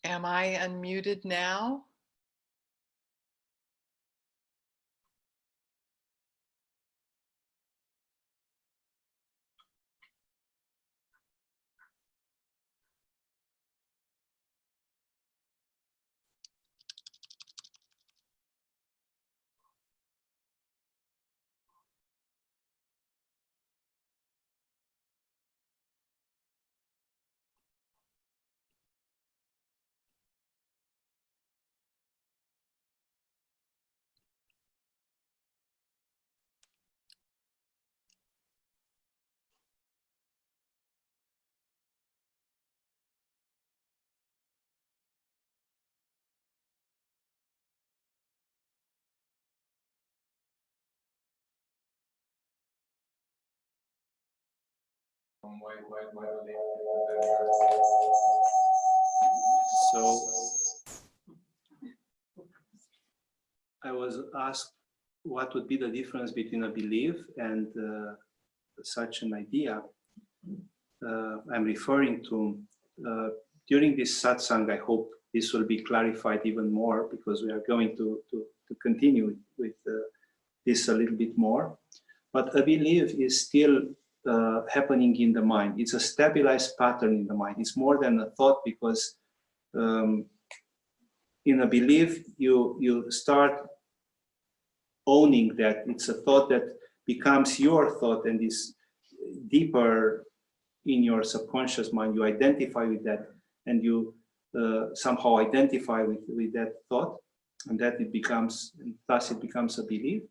Am I unmuted now? So I was asked what would be the difference between a belief and such an idea. I'm referring to during this satsang. I hope this will be clarified even more, because we are going to continue with this a little bit more. But a belief is still happening in the mind. It's a stabilized pattern in the mind. It's more than a thought, because in a belief you start owning that it's a thought that becomes your thought and is deeper in your subconscious mind. You identify with that, and you somehow identify with that thought, and that it becomes, and thus it becomes a belief.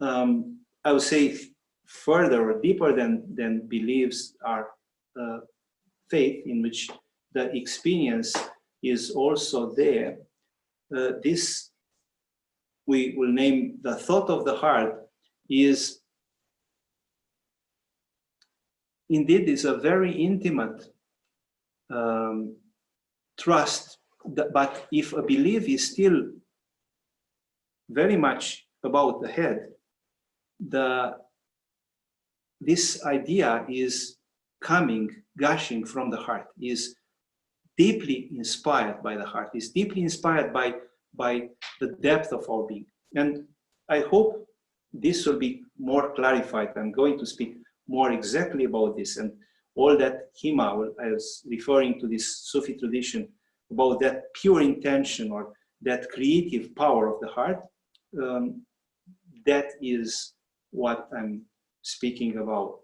I would say further or deeper than beliefs are faith, in which the experience is also there. This we will name the thought of the heart is indeed is a very intimate trust, but if a belief is still very much about the head, this idea is gushing from the heart, is deeply inspired by the heart, is deeply inspired by the depth of our being. And I hope this will be more clarified. I'm going to speak more exactly about this and all that Himma, I was referring to this Sufi tradition, about that pure intention or that creative power of the heart. That is what I'm speaking about.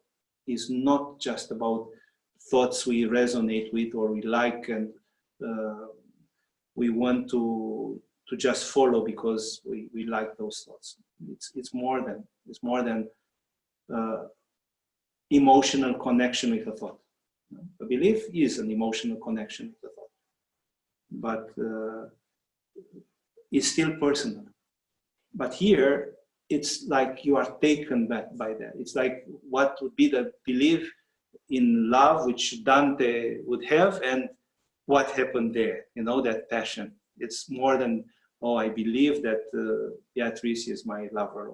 Is not just about thoughts we resonate with or we like and we want to just follow because we like those thoughts. It's more than emotional connection with a thought. A belief is an emotional connection with a thought, but it's still personal. But here, it's like you are taken back by that. It's like what would be the belief in love which Dante would have, and what happened there, that passion. It's more than, oh, I believe that Beatrice is my lover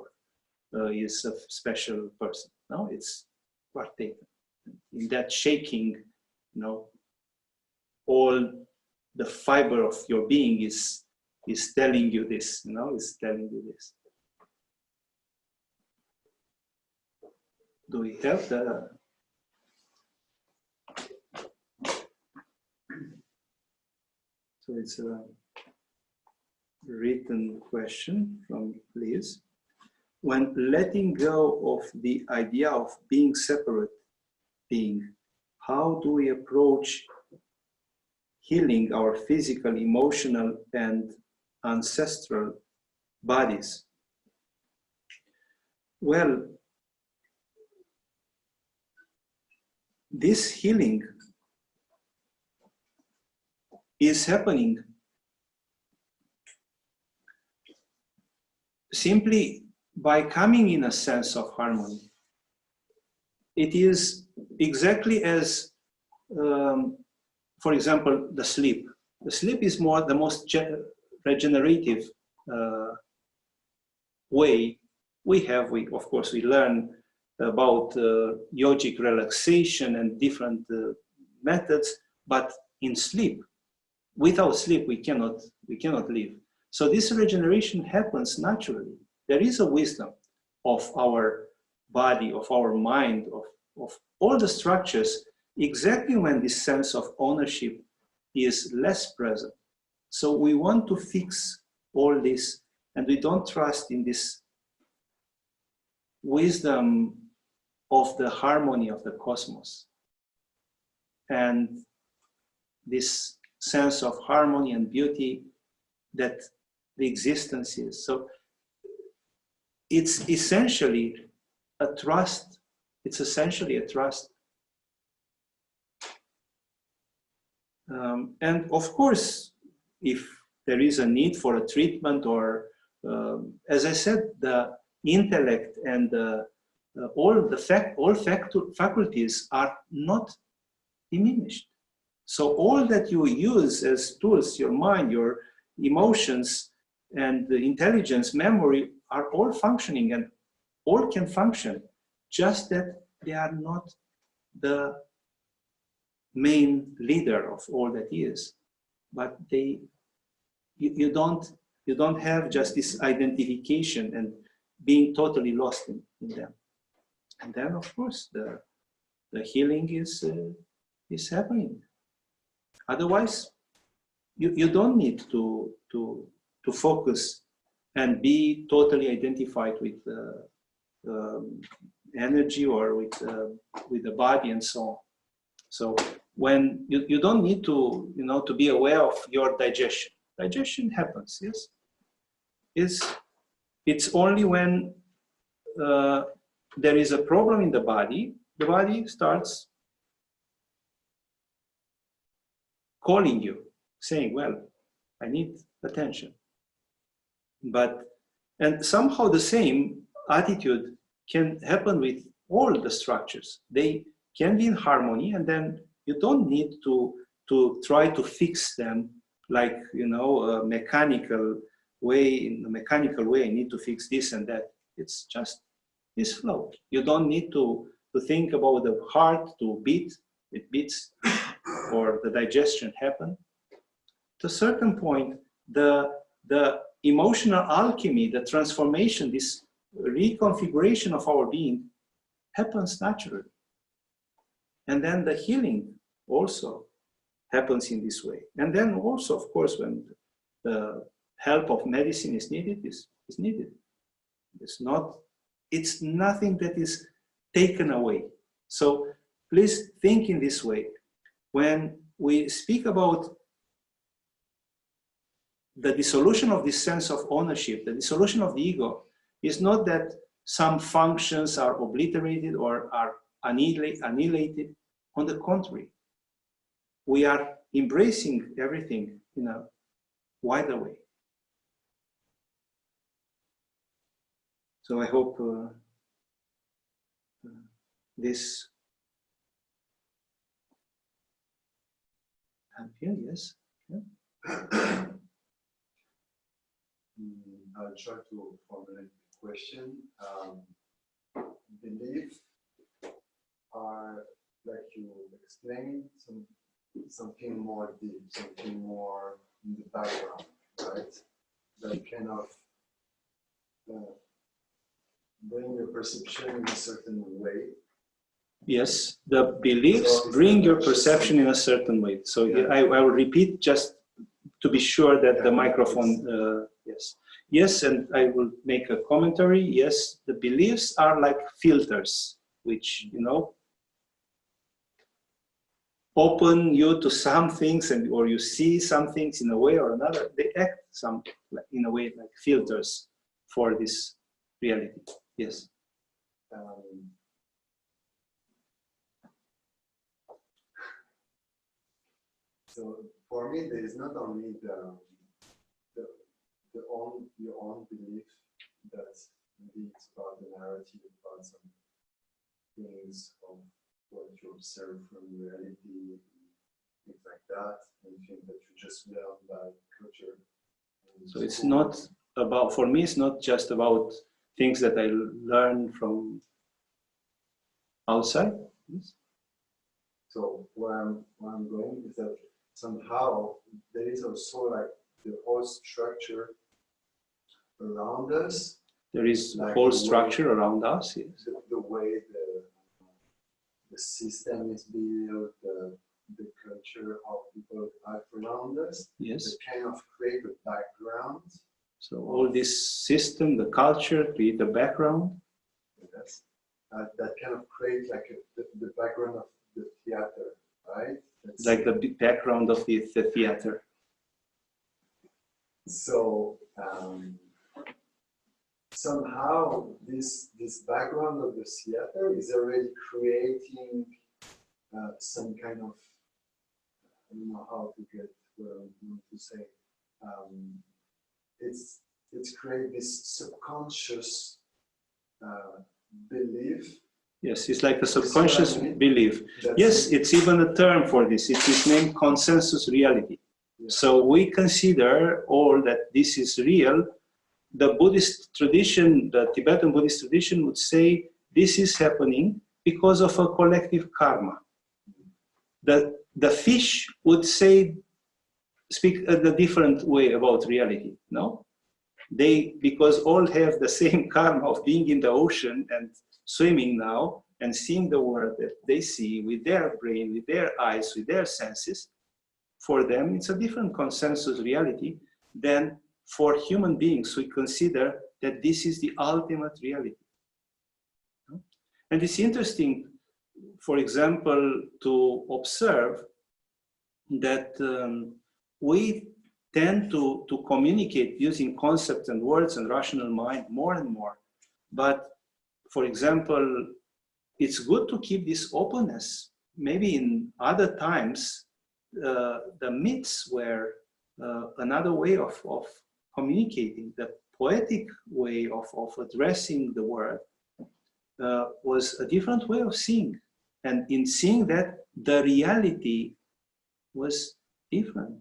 or is a special person. No, it's what taken. In that shaking, all the fiber of your being is telling you this, is telling you this. Do we have the... So it's a written question from Liz. When letting go of the idea of being separate being, how do we approach healing our physical, emotional, and ancestral bodies? Well, this healing is happening simply by coming in a sense of harmony. It is exactly as, for example, the sleep. The sleep is the most regenerative way we have. Of course, we learn about yogic relaxation and different methods, but in sleep, without sleep, we cannot live. So this regeneration happens naturally. There is a wisdom of our body, of our mind, of all the structures, exactly when this sense of ownership is less present. So we want to fix all this, and we don't trust in this wisdom of the harmony of the cosmos and this sense of harmony and beauty that the existence is. So it's essentially a trust. It's essentially a trust. And of course, if there is a need for a treatment or, as I said, the intellect and all faculties are not diminished. So all that you use as tools, your mind, your emotions, and the intelligence, memory, are all functioning and all can function, just that they are not the main leader of all that is. But you don't have just this identification and being totally lost in them. And then, of course, the healing is happening. Otherwise, you don't need to focus and be totally identified with energy or with the body and so on. So when you don't need to to be aware of your digestion. Digestion happens, yes. It's only when there is a problem in the body starts calling you, saying, well, I need attention. And somehow the same attitude can happen with all the structures. They can be in harmony, and then you don't need to try to fix them like, you know, a mechanical way. In a mechanical way, I need to fix this and that. It's just this flow. You don't need to think about the heart to beat. It beats, or the digestion happen. To a certain point, the emotional alchemy, the transformation, this reconfiguration of our being happens naturally. And then the healing also happens in this way. And then also, of course, when the help of medicine is needed, is needed. It's nothing that is taken away. So please think in this way. When we speak about the dissolution of this sense of ownership, the dissolution of the ego, is not that some functions are obliterated or are annihilated. On the contrary, we are embracing everything in a wider way. So I hope this help you, yes? Yeah. I'll try to formulate the question. Beliefs are, like you explained, something more deep, something more in the background, right? That kind of bring your perception in a certain way. Yes, the beliefs bring your perception in a certain way. So yeah. I will repeat just to be sure that the microphone, yes. Yes, and I will make a commentary. Yes, the beliefs are like filters, which, you know, open you to some things, or you see some things in a way or another. They act in a way like filters for this reality. Yes. So for me, there is not only your own belief that maybe it's about the narrative, about some things of what you observe from reality, things like that, and things that you just learn by culture. So it's not about, for me, it's not just about things that I learn from outside. Yes. So where I'm going is that somehow there is also like the whole structure around us. There is like a whole structure around us. Yes. The way the system is built, the culture, how people act around us. Yes. That kind of create a background. So all this system, the culture, create a background. Yes. That kind of create like the background of the theater, right? That's like the background of the theater. So somehow this background of the theater is already creating some kind of, I don't know how to get what I want to say. It's creating this subconscious belief. Yes, it's like a subconscious belief. That's yes, it's even a term for this. It is named consensus reality. Yeah. So we consider all that this is real. The Buddhist tradition, the Tibetan Buddhist tradition would say this is happening because of a collective karma. The fish would speak a different way about reality, no? Because all have the same karma of being in the ocean and swimming now and seeing the world that they see with their brain, with their eyes, with their senses. For them, it's a different consensus reality than for human beings who consider that this is the ultimate reality. And it's interesting, for example, to observe that we tend to communicate using concepts and words and rational mind more and more. But for example, it's good to keep this openness. Maybe in other times, the myths were another way of communicating. The poetic way of addressing the world was a different way of seeing. And in seeing that, the reality was different.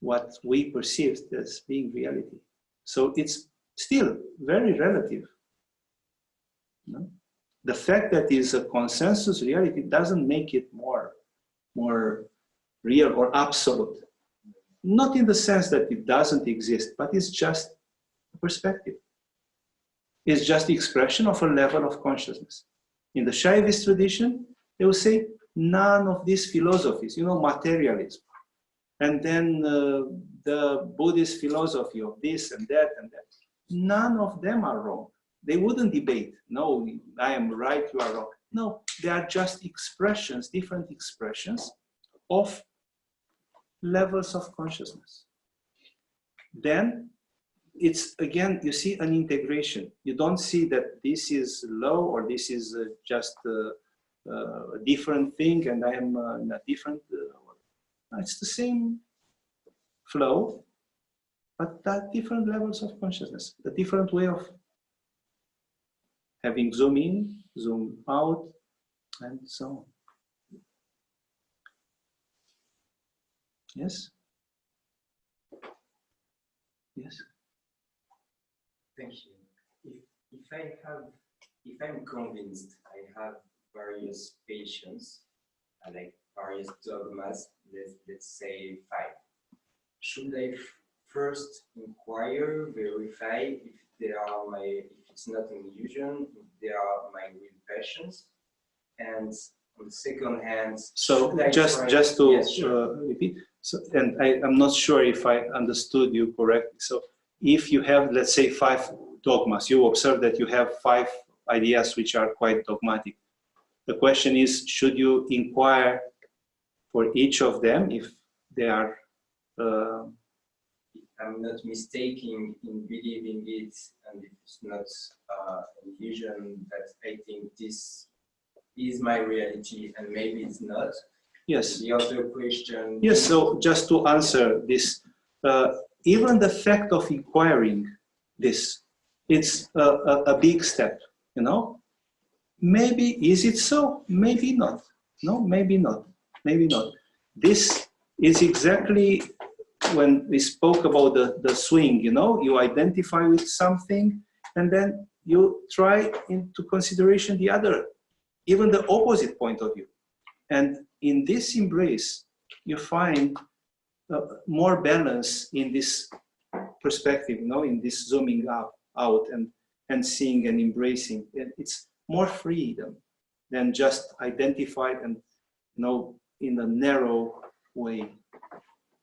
What we perceived as being reality. So it's still very relative. No? The fact that it's a consensus reality doesn't make it more real or absolute. Not in the sense that it doesn't exist, but it's just a perspective. It's just the expression of a level of consciousness. In the Shaivist tradition, they will say none of these philosophies, materialism. And then the Buddhist philosophy of this and that and that. None of them are wrong. They wouldn't debate. No, I am right, you are wrong. No, they are just expressions, different expressions of levels of consciousness. Then it's, again, you see an integration. You don't see that this is low or this is just a different thing and I am in a different... it's the same flow, but that different levels of consciousness, a different way of having zoom in, zoom out, and so on. Yes? Yes? Thank you. If I'm convinced I have various patients, like various dogmas, let's say 5. Should I first inquire, verify if it's not an illusion, if they are my real passions, and on the second hand, so just to repeat. So, and I'm not sure if I understood you correctly. So, if you have, let's say, 5 dogmas, you observe that you have 5 ideas which are quite dogmatic. The question is, should you inquire for each of them if they are... I'm not mistaken in believing it, and it's not an illusion that I think this is my reality and maybe it's not. Yes. The other question... Yes, so just to answer this, even the fact of inquiring this, it's a big step, Maybe, is it so? Maybe not. No, maybe not. Maybe not. This is exactly when we spoke about the swing, you identify with something and then you try into consideration the other, even the opposite point of view. And in this embrace, you find more balance in this perspective, in this zooming out and seeing and embracing. It's more freedom than just identified and, in a narrow way.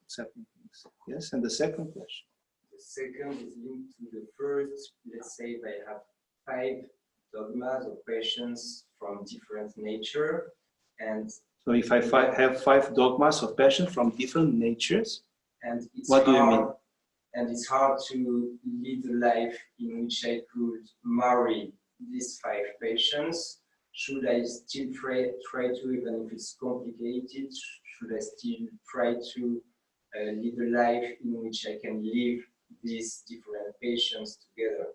Accepting things. Yes, and the second question. The second is linked to the first. Let's say I have 5 dogmas or passions from different nature, and so if I have 5 dogmas of passion from different natures, and it's what do you mean? And it's hard to lead a life in which I could marry these 5 passions. Should I still try to, even if it's complicated, should I still try to lead a life in which I can live these different passions together?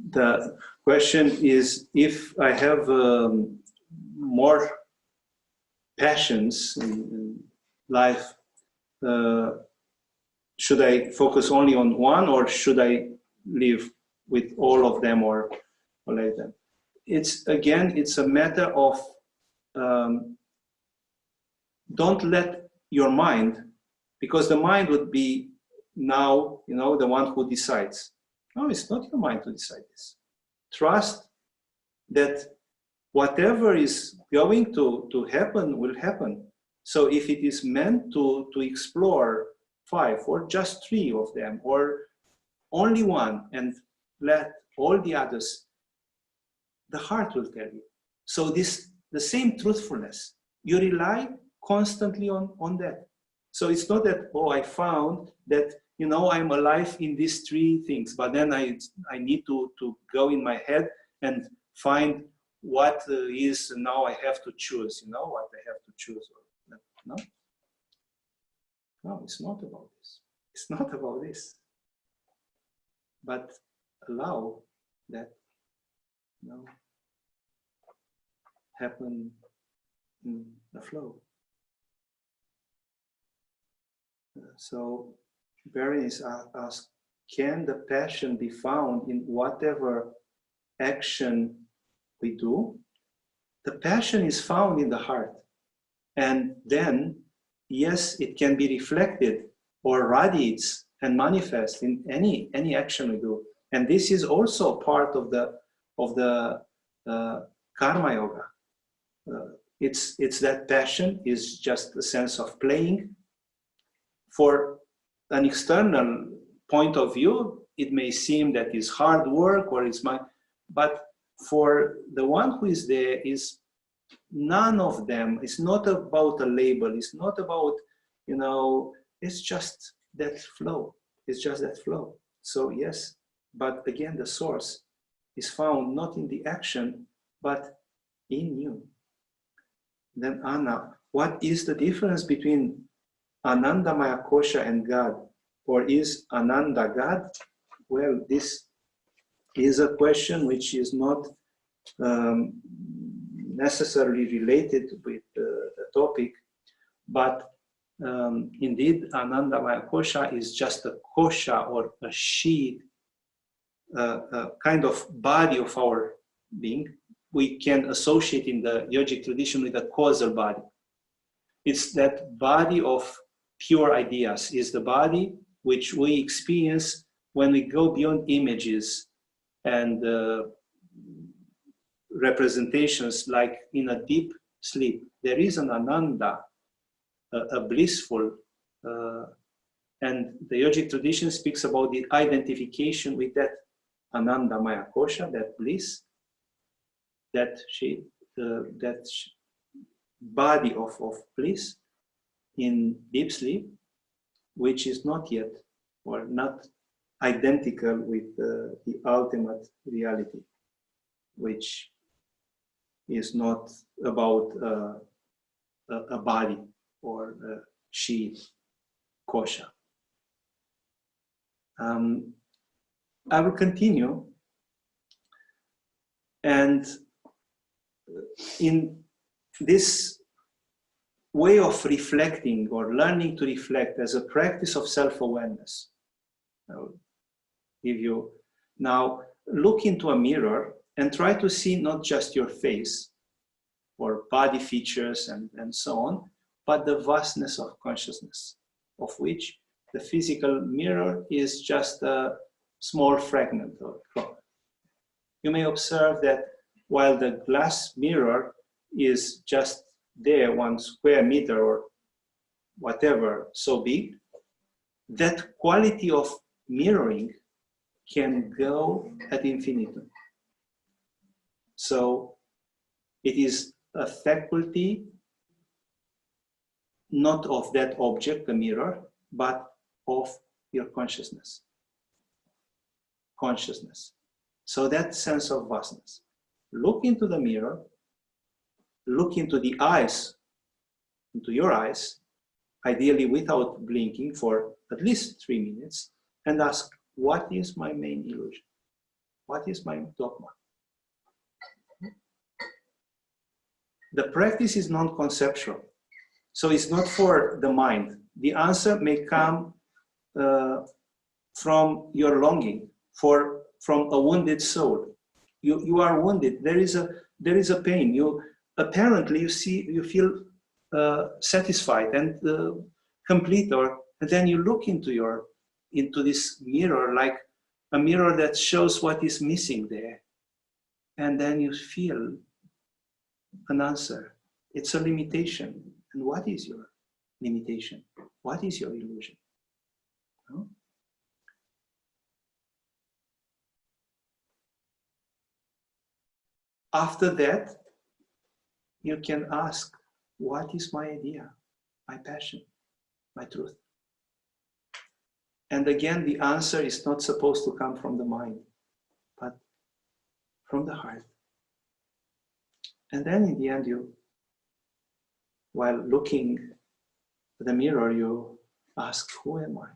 The question is, if I have more passions in life, should I focus only on one, or should I live with all of them or like that? It's a matter of don't let your mind, because the mind would be now, the one who decides. No, it's not your mind to decide this. Trust that whatever is going to happen will happen. So if it is meant to explore 5 or just 3 of them, or only one, and let all the others, the heart will tell you. So the same truthfulness, you rely constantly on that. So it's not that, I found that you know, I'm alive in these three things, but then I need to go in my head and find what is now I have to choose, you know, what I have to choose. No, no, it's not about this. It's not about this. But allow that, you know, happen in the flow. So Berenice asked, can the passion be found in whatever action we do? The passion is found in the heart. And then, yes, it can be reflected or radiates and manifests in any action we do. And this is also part of the karma yoga. It's that passion is just a sense of playing. For an external point of view, it may seem that it's hard work or it's but for the one who is there is none of them. It's not about a label. It's not about, you know, it's just that flow. It's just that flow. So yes, but again, the source is found not in the action, but in you. Then Anna, what is the difference between Anandamaya Kosha and God? Or is Ananda God? Well, this is a question which is not necessarily related with the topic, but indeed Anandamaya Kosha is just a kosha or a sheet, a kind of body of our being. We can associate in the yogic tradition with a causal body. It's that body of pure ideas, is the body which we experience when we go beyond images and representations, like in a deep sleep. There is an ananda, a blissful, and the yogic tradition speaks about the identification with that Anandamaya Kosha, that bliss, that body of bliss in deep sleep, which is not yet or not identical with the ultimate reality, which is not about a body or a sheet, kosha. I will continue, and in this way of reflecting or learning to reflect as a practice of self-awareness, I will give you now, look into a mirror and try to see not just your face or body features and so on, but the vastness of consciousness, of which the physical mirror is just a small fragment of it. You may observe that while the glass mirror is just there, 1 square meter or whatever, so big, that quality of mirroring can go ad infinitum. So it is a faculty not of that object, the mirror, but of your consciousness. Consciousness. So that sense of vastness. Look into the mirror, look into the eyes, into your eyes, ideally without blinking for at least 3 minutes, and ask, what is my main illusion? What is my dogma? The practice is non-conceptual, so it's not for the mind. The answer may come from your longing, from a wounded soul. You are wounded. There is a pain. Apparently you feel satisfied and complete, and then you look into this mirror, like a mirror that shows what is missing there, and then you feel an answer. It's a limitation. And what is your limitation? What is your illusion? No? After that, you can ask, what is my idea, my passion, my truth? And again, the answer is not supposed to come from the mind, but from the heart. And then in the end, while looking at the mirror, you ask, who am I?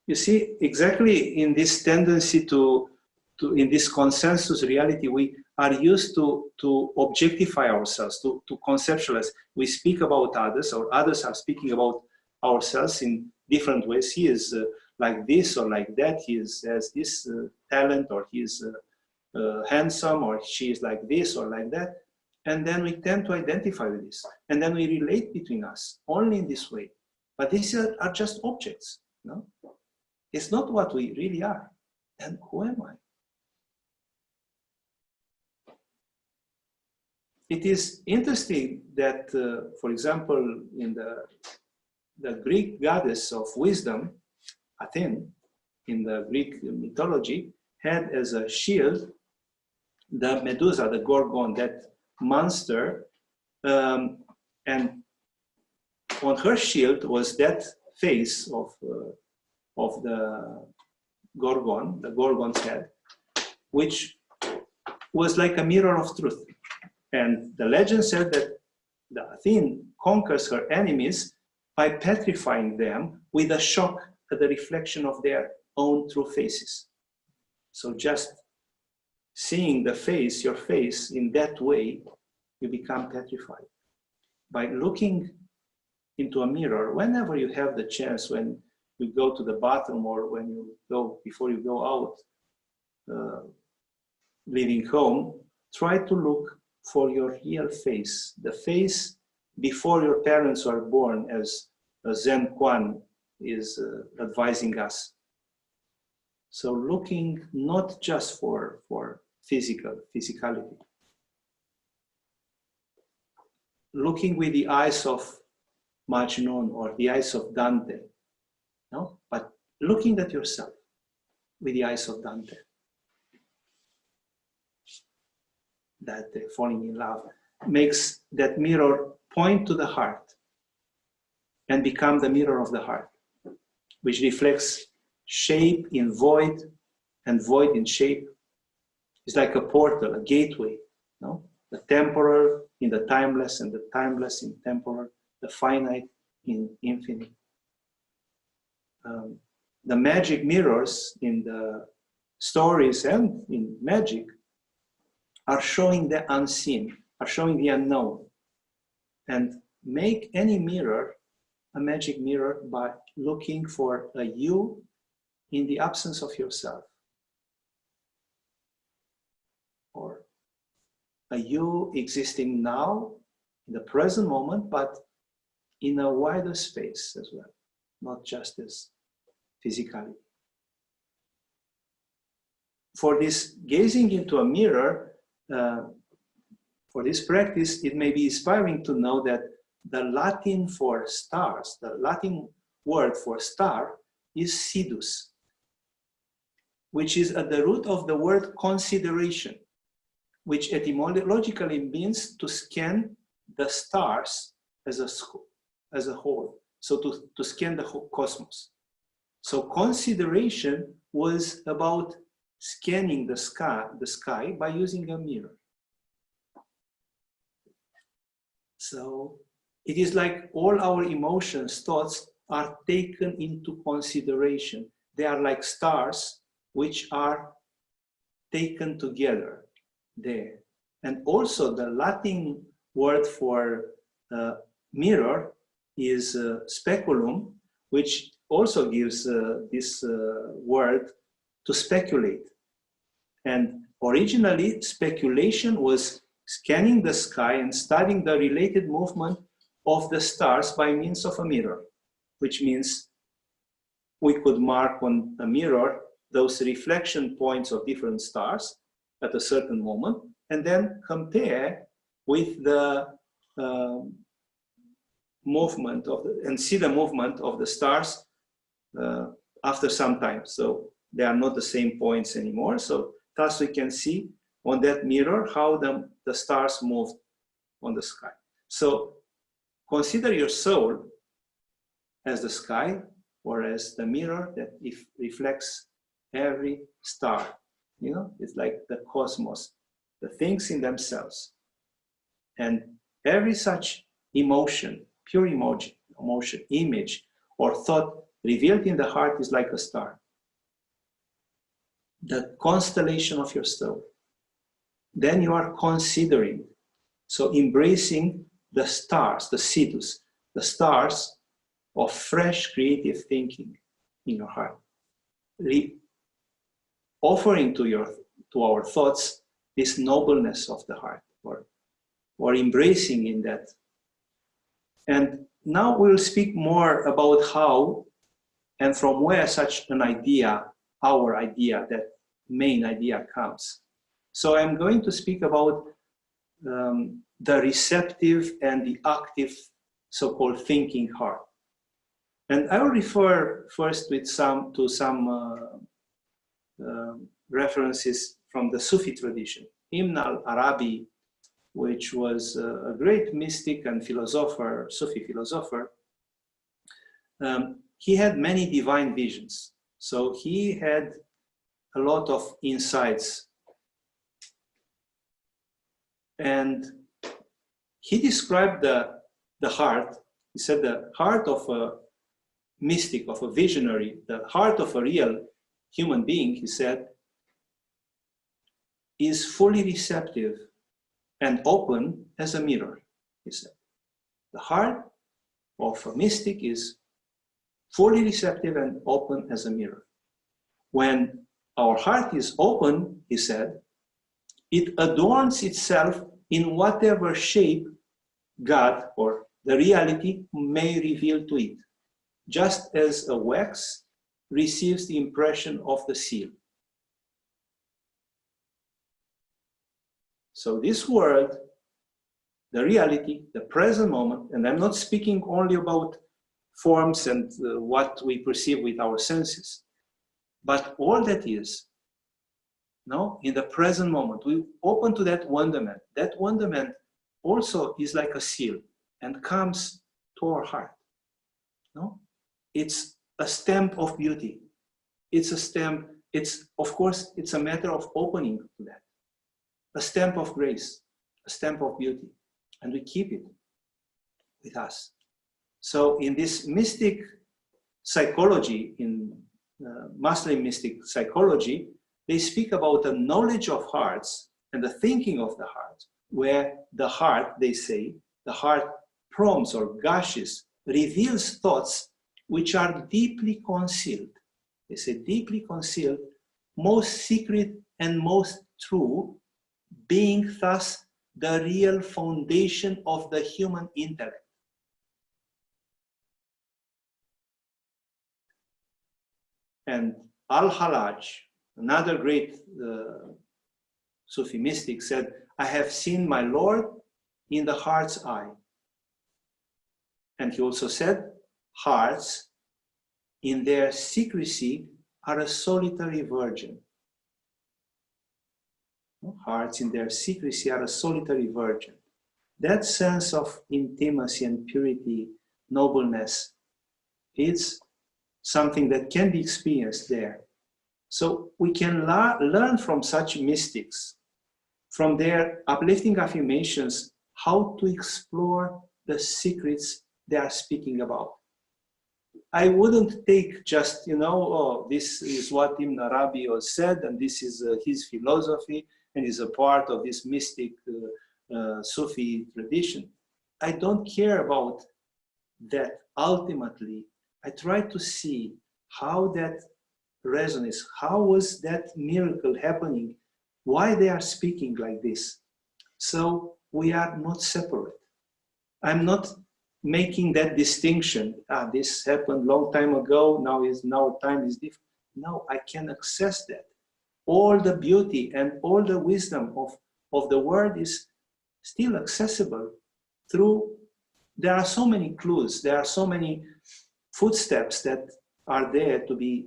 You see, exactly in this tendency in this consensus reality, we are used to objectify ourselves, to conceptualize. We speak about others, or others are speaking about ourselves in different ways. He is like this or like that. He has this talent, or he is handsome, or she is like this or like that. And then we tend to identify with this. And then we relate between us only in this way. But these are just objects. No? It's not what we really are. And who am I? It is interesting that, for example, in the Greek goddess of wisdom, Athena, in the Greek mythology, had as a shield the Medusa, the Gorgon, that monster, and on her shield was that face of the Gorgon's head, which was like a mirror of truth. And the legend said that the Athena conquers her enemies by petrifying them with a shock at the reflection of their own true faces. So just seeing the face, your face, in that way, you become petrified. By looking into a mirror, whenever you have the chance, when you go to the bathroom or when you go, before you go out, leaving home, try to look for your real face, the face before your parents were born, as Zen Kuan is advising us. So looking not just for physicality, looking with the eyes of Majnun or the eyes of Dante, no? But looking at yourself with the eyes of Dante. That falling in love makes that mirror point to the heart and become the mirror of the heart, which reflects shape in void and void in shape. It's like a portal, a gateway, no? The temporal in the timeless and the timeless in temporal, the finite in infinite. The magic mirrors in the stories and in magic are showing the unseen, are showing the unknown. And make any mirror a magic mirror by looking for a you in the absence of yourself. Or a you existing now, in the present moment, but in a wider space as well, not just as physicality. For this gazing into a mirror, for this practice, it may be inspiring to know that the Latin for stars, the Latin word for star is sidus, which is at the root of the word consideration, which etymologically means to scan the stars as a whole, so to scan the whole cosmos. So consideration was about scanning the sky by using a mirror. So it is like all our emotions, thoughts are taken into consideration. They are like stars which are taken together there. And also the Latin word for mirror is speculum, which also gives this word to speculate. And originally, speculation was scanning the sky and studying the related movement of the stars by means of a mirror, which means we could mark on a mirror those reflection points of different stars at a certain moment, and then compare with the movement of and see the movement of the stars after some time. So they are not the same points anymore. So thus we can see on that mirror how the stars moved on the sky. So consider your soul as the sky or as the mirror that if reflects every star. You know, it's like the cosmos, the things in themselves. And every such emotion, pure emotion, image, or thought revealed in the heart is like a star. The constellation of your soul. Then you are considering, so embracing the stars, the siddhus, the stars of fresh creative thinking in your heart. Offering to our thoughts this nobleness of the heart, or embracing in that. And now we'll speak more about how and from where such an idea, our idea, that main idea comes. So I'm going to speak about the receptive and the active so-called thinking heart. And I will refer first to some references from the Sufi tradition. Ibn al-Arabi, which was a great mystic and philosopher, Sufi philosopher, he had many divine visions. So he had a lot of insights. And he described the heart, he said the heart of a mystic, of a visionary, the heart of a real human being, he said, is fully receptive and open as a mirror, he said. The heart of a mystic is fully receptive and open as a mirror. When our heart is open, he said, it adorns itself in whatever shape God or the reality may reveal to it, just as a wax receives the impression of the seal. So this world, the reality, the present moment, and I'm not speaking only about forms and what we perceive with our senses, but all that is, no, in the present moment, we open to that wonderment. That wonderment also is like a seal and comes to our heart. No, it's a stamp of beauty. It's a stamp. It's, of course, it's a matter of opening to that. A stamp of grace, a stamp of beauty, and we keep it with us. So in this mystic psychology, in Muslim mystic psychology, they speak about the knowledge of hearts and the thinking of the heart, where the heart, they say, the heart prompts or gushes, reveals thoughts which are deeply concealed. They say deeply concealed, most secret and most true, being thus the real foundation of the human intellect. And Al-Halaj, another great Sufi mystic, said, I have seen my Lord in the heart's eye. And he also said, hearts in their secrecy are a solitary virgin. Hearts in their secrecy are a solitary virgin. That sense of intimacy and purity, nobleness, is something that can be experienced there. So we can learn from such mystics, from their uplifting affirmations, how to explore the secrets they are speaking about. I wouldn't take just, oh, this is what Ibn Arabi said, and this is his philosophy, and is a part of this mystic Sufi tradition. I don't care about that. Ultimately, I try to see how that resonates, how was that miracle happening, why they are speaking like this. So we are not separate. I'm not making that distinction. This happened long time ago, now time is different. No, I can access that. All the beauty and all the wisdom of the world is still accessible through, there are so many clues, there are so many footsteps that are there to be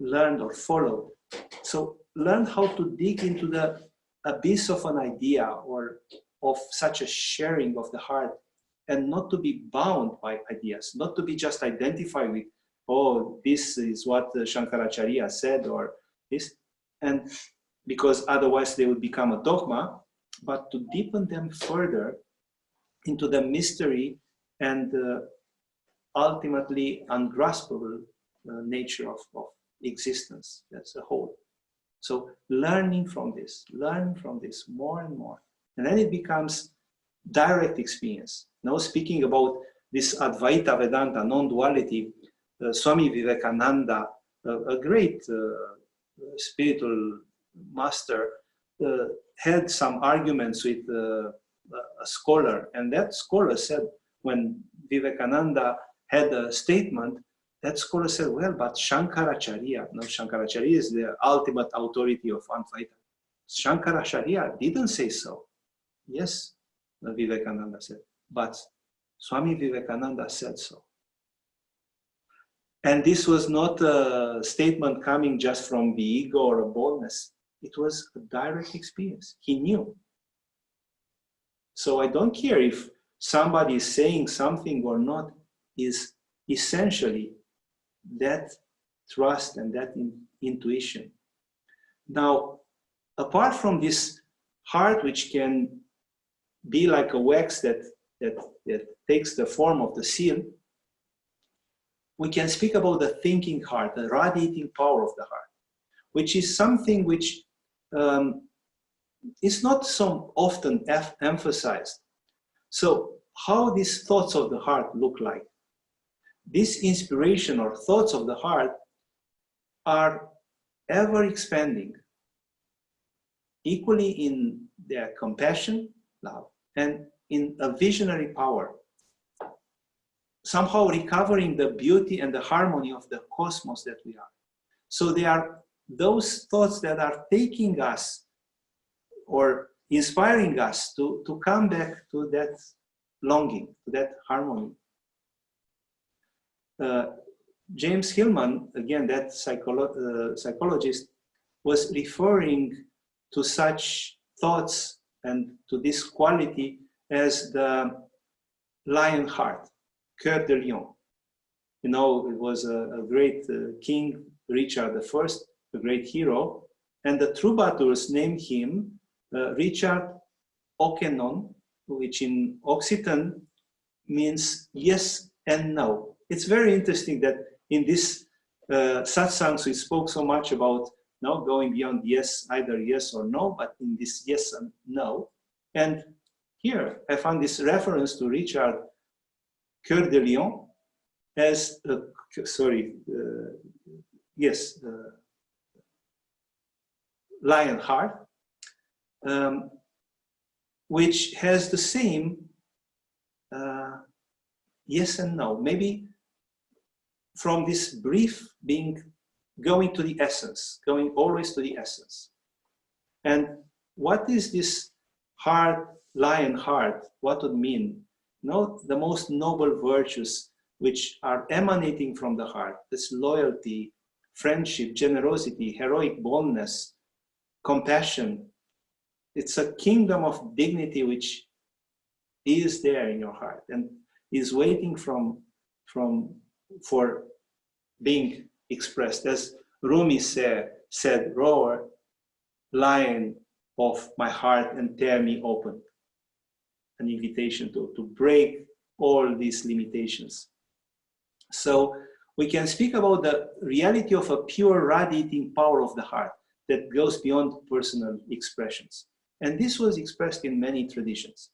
learned or followed. So learn how to dig into the abyss of an idea or of such a sharing of the heart and not to be bound by ideas, not to be just identified with, oh, this is what Shankaracharya said, or this, and because otherwise they would become a dogma, but to deepen them further into the mystery and ultimately ungraspable nature of existence. That's the whole. So learning from this more and more. And then it becomes direct experience. Now speaking about this Advaita Vedanta, non-duality, Swami Vivekananda, a great spiritual master, had some arguments with a scholar, and that scholar said, when Vivekananda had a statement, that scholar said, well, but Shankaracharya, no, Shankaracharya is the ultimate authority of Advaita. Shankaracharya didn't say so. Yes, Vivekananda said, but Swami Vivekananda said so. And this was not a statement coming just from the ego or a boldness. It was a direct experience. He knew. So I don't care if somebody is saying something or not, is essentially that trust and that intuition. Now, apart from this heart, which can be like a wax that takes the form of the seal, we can speak about the thinking heart, the radiating power of the heart, which is something which is not so often emphasized. So how these thoughts of the heart look like? This inspiration or thoughts of the heart are ever expanding, equally in their compassion, love, and in a visionary power, somehow recovering the beauty and the harmony of the cosmos that we are. So they are those thoughts that are taking us or inspiring us to come back to that longing, to that harmony. James Hillman, again, that psychologist, was referring to such thoughts and to this quality as the lion heart, Cœur de Lion. You know, it was a great king, Richard I, a great hero, and the troubadours named him Richard Okenon, which in Occitan means yes and no. It's very interesting that in this satsangs we spoke so much about now going beyond yes, either yes or no, but in this yes and no. And here I found this reference to Richard Cœur de Lion as, lion heart, which has the same yes and no. Maybe from this brief being going to the essence, going always to the essence. And what is this heart, lion heart? What would mean? No, the most noble virtues which are emanating from the heart, this loyalty, friendship, generosity, heroic boldness, compassion. It's a kingdom of dignity which is there in your heart and is waiting for being expressed. As Rumi said, roar, lion of my heart, and tear me open. An invitation to break all these limitations. So we can speak about the reality of a pure radiating power of the heart that goes beyond personal expressions. And this was expressed in many traditions.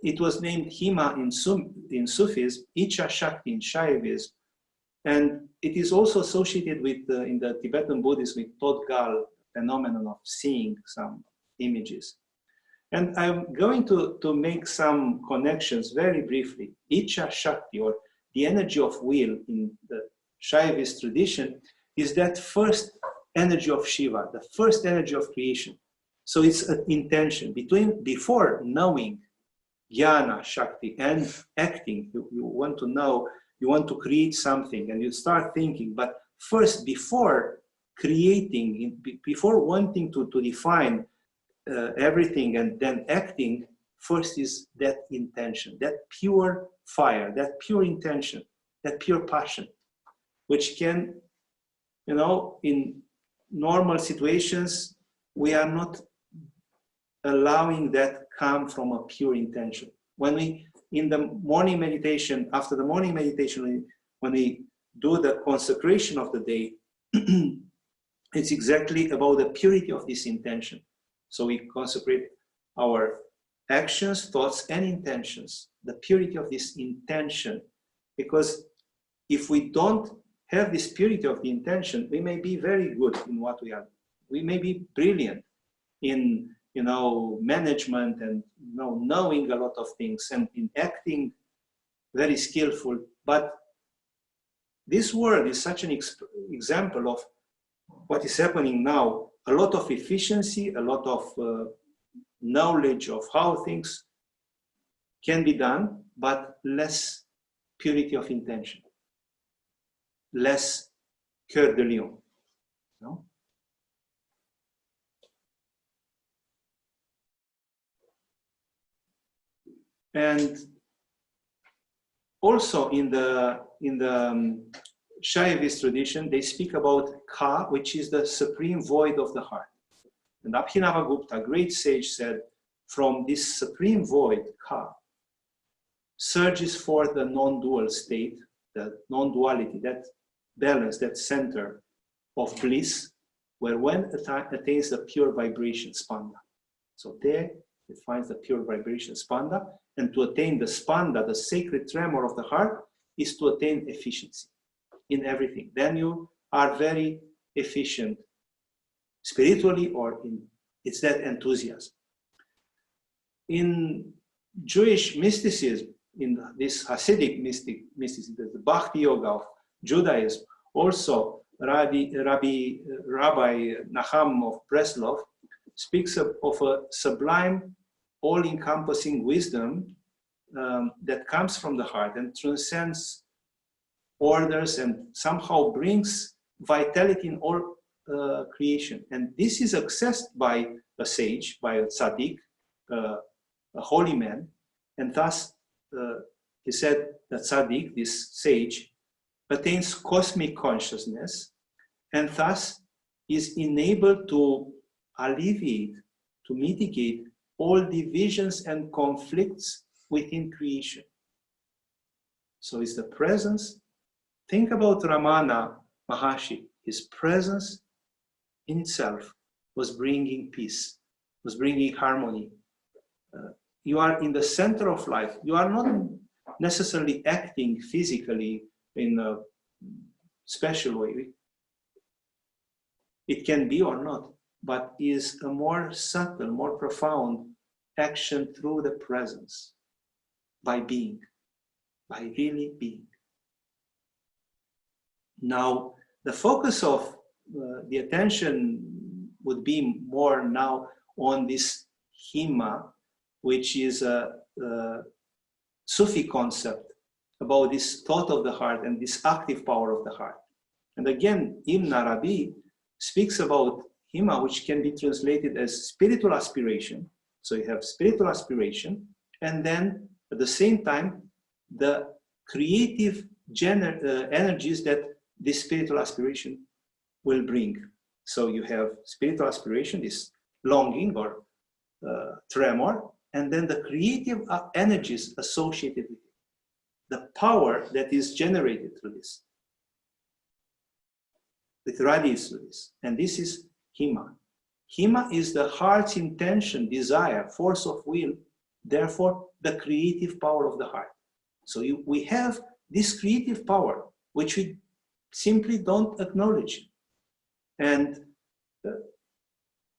It was named Himma in Sufism, Icha Shakti in Shaivism, and it is also associated with, in the Tibetan Buddhism, with Todgal, phenomenon of seeing some images. And I'm going to make some connections very briefly. Icha Shakti, or the energy of will in the Shaivist tradition, is that first energy of Shiva, the first energy of creation. So it's an intention before knowing jnana, Shakti, and acting. You want to know, you want to create something, and you start thinking. But first, before creating, before wanting to define everything and then acting, first is that intention, that pure fire, that pure intention, that pure passion, which can, you know, in normal situations, we are not allowing that come from a pure intention. When we, in the morning meditation, after the morning meditation, when we do the consecration of the day, it's exactly about the purity of this intention. So we consecrate our actions, thoughts, and intentions, the purity of this intention. Because if we don't have this purity of the intention, we may be very good in what we are. We may be brilliant in, you know, management and, you know, knowing a lot of things and in acting very skillful. But this world is such an example of what is happening now. A lot of efficiency, a lot of knowledge of how things can be done, but less purity of intention, less cœur de lion. No? And also in the Shaivist tradition, they speak about Ka, which is the supreme void of the heart. And Abhinavagupta, a great sage, said, from this supreme void, Ka, surges forth the non-dual state, the non-duality, that balance, that center of bliss, where one attains the pure vibration, spanda. So there it finds the pure vibration, spanda, and to attain the spanda, the sacred tremor of the heart, is to attain efficiency in everything. Then you are very efficient spiritually, or in, it's that enthusiasm. In Jewish mysticism, in this Hasidic mysticism, the Bhakti Yoga of Judaism, also Rabbi Nahum of Breslov speaks of a sublime, all-encompassing wisdom that comes from the heart and transcends orders and somehow brings vitality in all creation. And this is accessed by a sage, by a tzaddik, a holy man, and thus he said that tzaddik, this sage, attains cosmic consciousness and thus is enabled to alleviate, to mitigate all divisions and conflicts within creation. So it's the presence. Think about Ramana Maharshi. His presence in itself was bringing peace, was bringing harmony. You are in the center of life. You are not necessarily acting physically in a special way. It can be or not, but is a more subtle, more profound action through the presence, by being, by really being. Now, the focus of the attention would be more now on this Himma, which is a Sufi concept about this thought of the heart and this active power of the heart. And again, Ibn Arabi speaks about Himma, which can be translated as spiritual aspiration. So you have spiritual aspiration, and then at the same time, the creative energies that this spiritual aspiration will bring. So you have spiritual aspiration, this longing or tremor, and then the creative energies associated with it, the power that is generated through this, it radiates through this. And this is Himma. Himma is the heart's intention, desire, force of will, therefore the creative power of the heart. So we have this creative power, which we simply don't acknowledge. And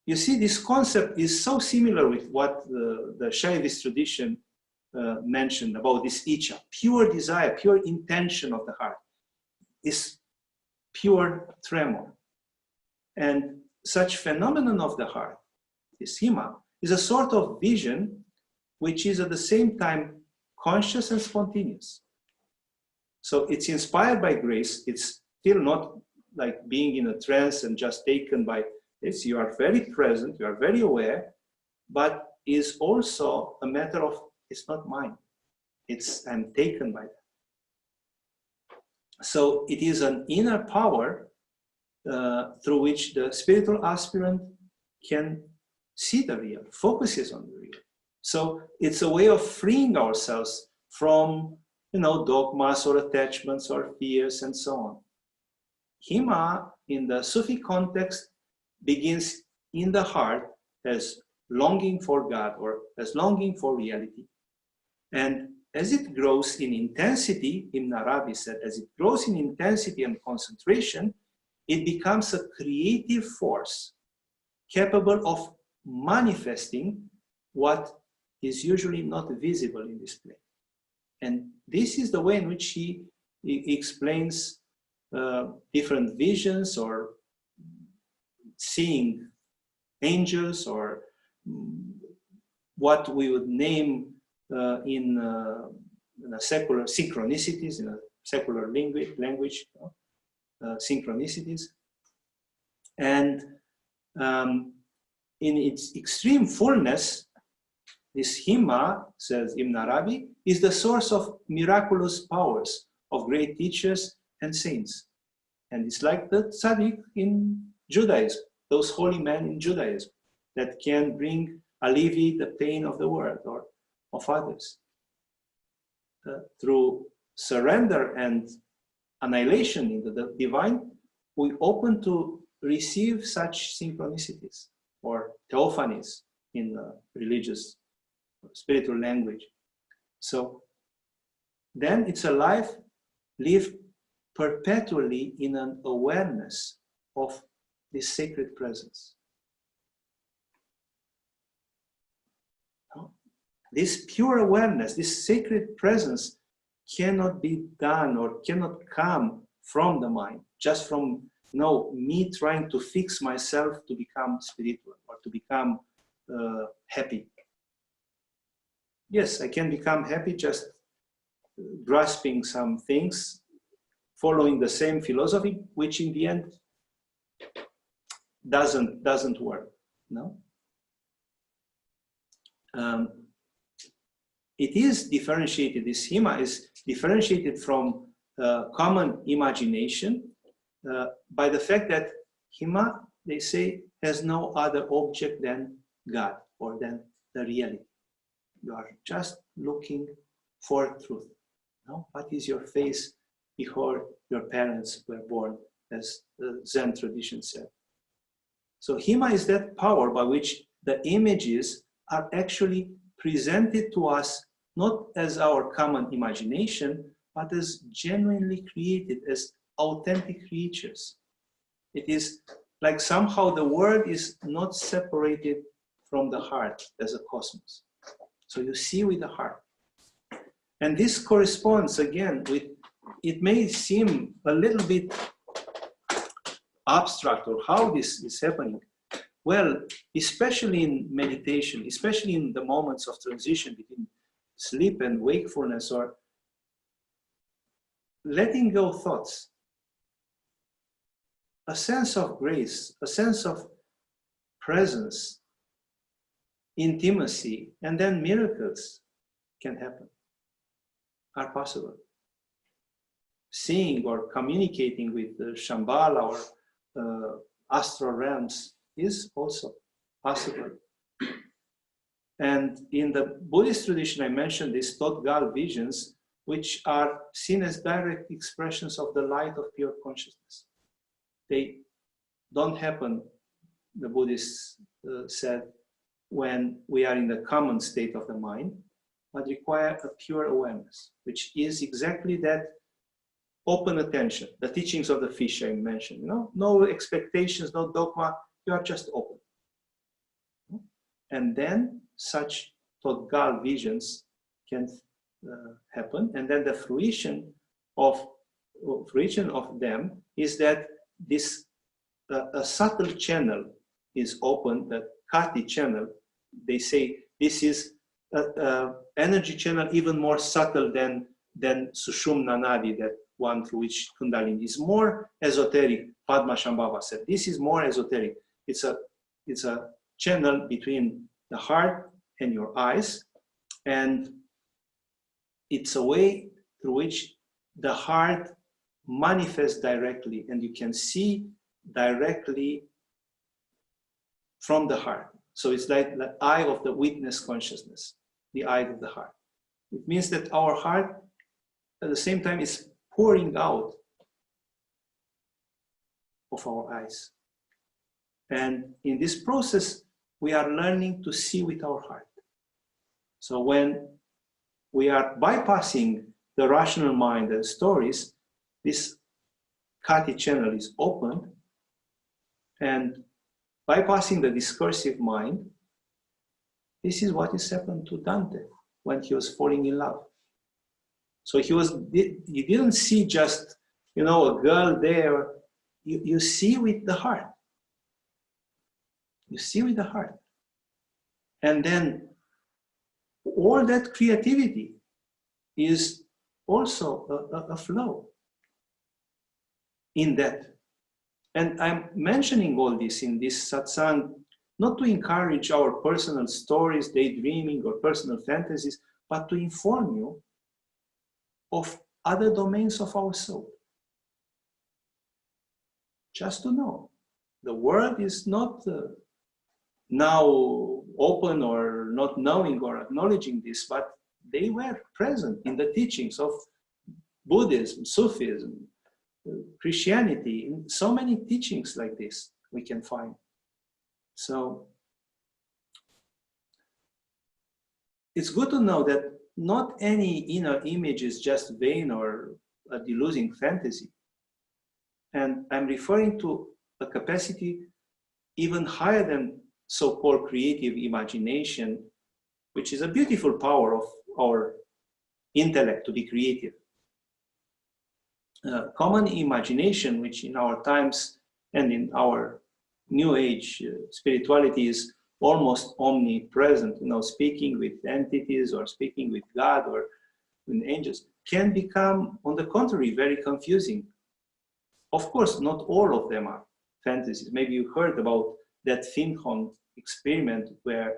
you see, this concept is so similar with what the Shaivist tradition mentioned about this Icha, pure desire, pure intention of the heart, is pure tremor. And such phenomenon of the heart, this Himma, is a sort of vision which is at the same time conscious and spontaneous. So it's inspired by grace. It's still not like being in a trance and just taken by this. You are very present, you are very aware, but is also a matter of, it's not mine. I'm taken by that. So it is an inner power through which the spiritual aspirant can see the real, focuses on the real. So it's a way of freeing ourselves from, dogmas or attachments or fears and so on. Himma, in the Sufi context, begins in the heart as longing for God or as longing for reality. And as it grows in intensity, Ibn Arabi said, as it grows in intensity and concentration, it becomes a creative force capable of manifesting what is usually not visible in this plane. And this is the way in which he explains different visions or seeing angels or what we would name in a secular synchronicities, in a secular language, synchronicities. And in its extreme fullness, this Himma, says Ibn Arabi, is the source of miraculous powers of great teachers and saints. And it's like the tzaddik in Judaism, those holy men in Judaism that can alleviate the pain of the world or of others. Through surrender and annihilation into the divine, we open to receive such synchronicities or theophanies in religious spiritual language. So then it's a life lived perpetually in an awareness of this sacred presence. This pure awareness, this sacred presence cannot be done or cannot come from the mind, just from me trying to fix myself to become spiritual or to become happy. Yes, I can become happy just grasping some things, following the same philosophy, which in the end doesn't work. No. It is differentiated. This Himma is differentiated from common imagination by the fact that Himma, they say, has no other object than God or than the reality. You are just looking for truth. No? What is your face before your parents were born, as the Zen tradition said. So Himma is that power by which the images are actually presented to us not as our common imagination, but as genuinely created, as authentic creatures. It is like somehow the world is not separated from the heart as a cosmos. So you see with the heart. And this corresponds again with, it may seem a little bit abstract or how this is happening. Well, especially in meditation, especially in the moments of transition between sleep and wakefulness, or letting go thoughts, a sense of grace, a sense of presence, intimacy, and then miracles can happen, are possible. Seeing or communicating with the Shambhala or astral realms is also possible. And in the Buddhist tradition, I mentioned these Todgal visions, which are seen as direct expressions of the light of pure consciousness. They don't happen, the Buddhists said, when we are in the common state of the mind, but require a pure awareness, which is exactly that open attention, the teachings of the fish I mentioned. No expectations, no dogma, you are just open. And then such Todgal visions can happen, and then the fruition of them is that this a subtle channel is open, the Kati channel. They say this is an energy channel even more subtle than Sushumna Nadi, that one through which Kundalini is more esoteric. Padma Shambhava said this is more esoteric. It's a channel between the heart and your eyes, and it's a way through which the heart manifests directly, and you can see directly from the heart. So it's like the eye of the witness consciousness, the eye of the heart. It means that our heart at the same time is pouring out of our eyes. And in this process, we are learning to see with our heart. So when we are bypassing the rational mind and stories, this Kati channel is opened, and bypassing the discursive mind, this is what has happened to Dante when he was falling in love. So he didn't see just, a girl there. You see with the heart. You see with the heart. And then all that creativity is also a flow in that. And I'm mentioning all this in this satsang, not to encourage our personal stories, daydreaming, or personal fantasies, but to inform you of other domains of our soul. Just to know, the world is not now open or not knowing or acknowledging this, but they were present in the teachings of Buddhism, Sufism, Christianity, in so many teachings like this we can find. So it's good to know that not any inner image is just vain or a delusive fantasy. And I'm referring to a capacity even higher than so-called creative imagination, which is a beautiful power of our intellect to be creative. Common imagination, which in our times and in our new age spirituality is almost omnipresent, speaking with entities or speaking with God or with angels, can become, on the contrary, very confusing. Of course, not all of them are fantasies. Maybe you heard about that Finhond experiment where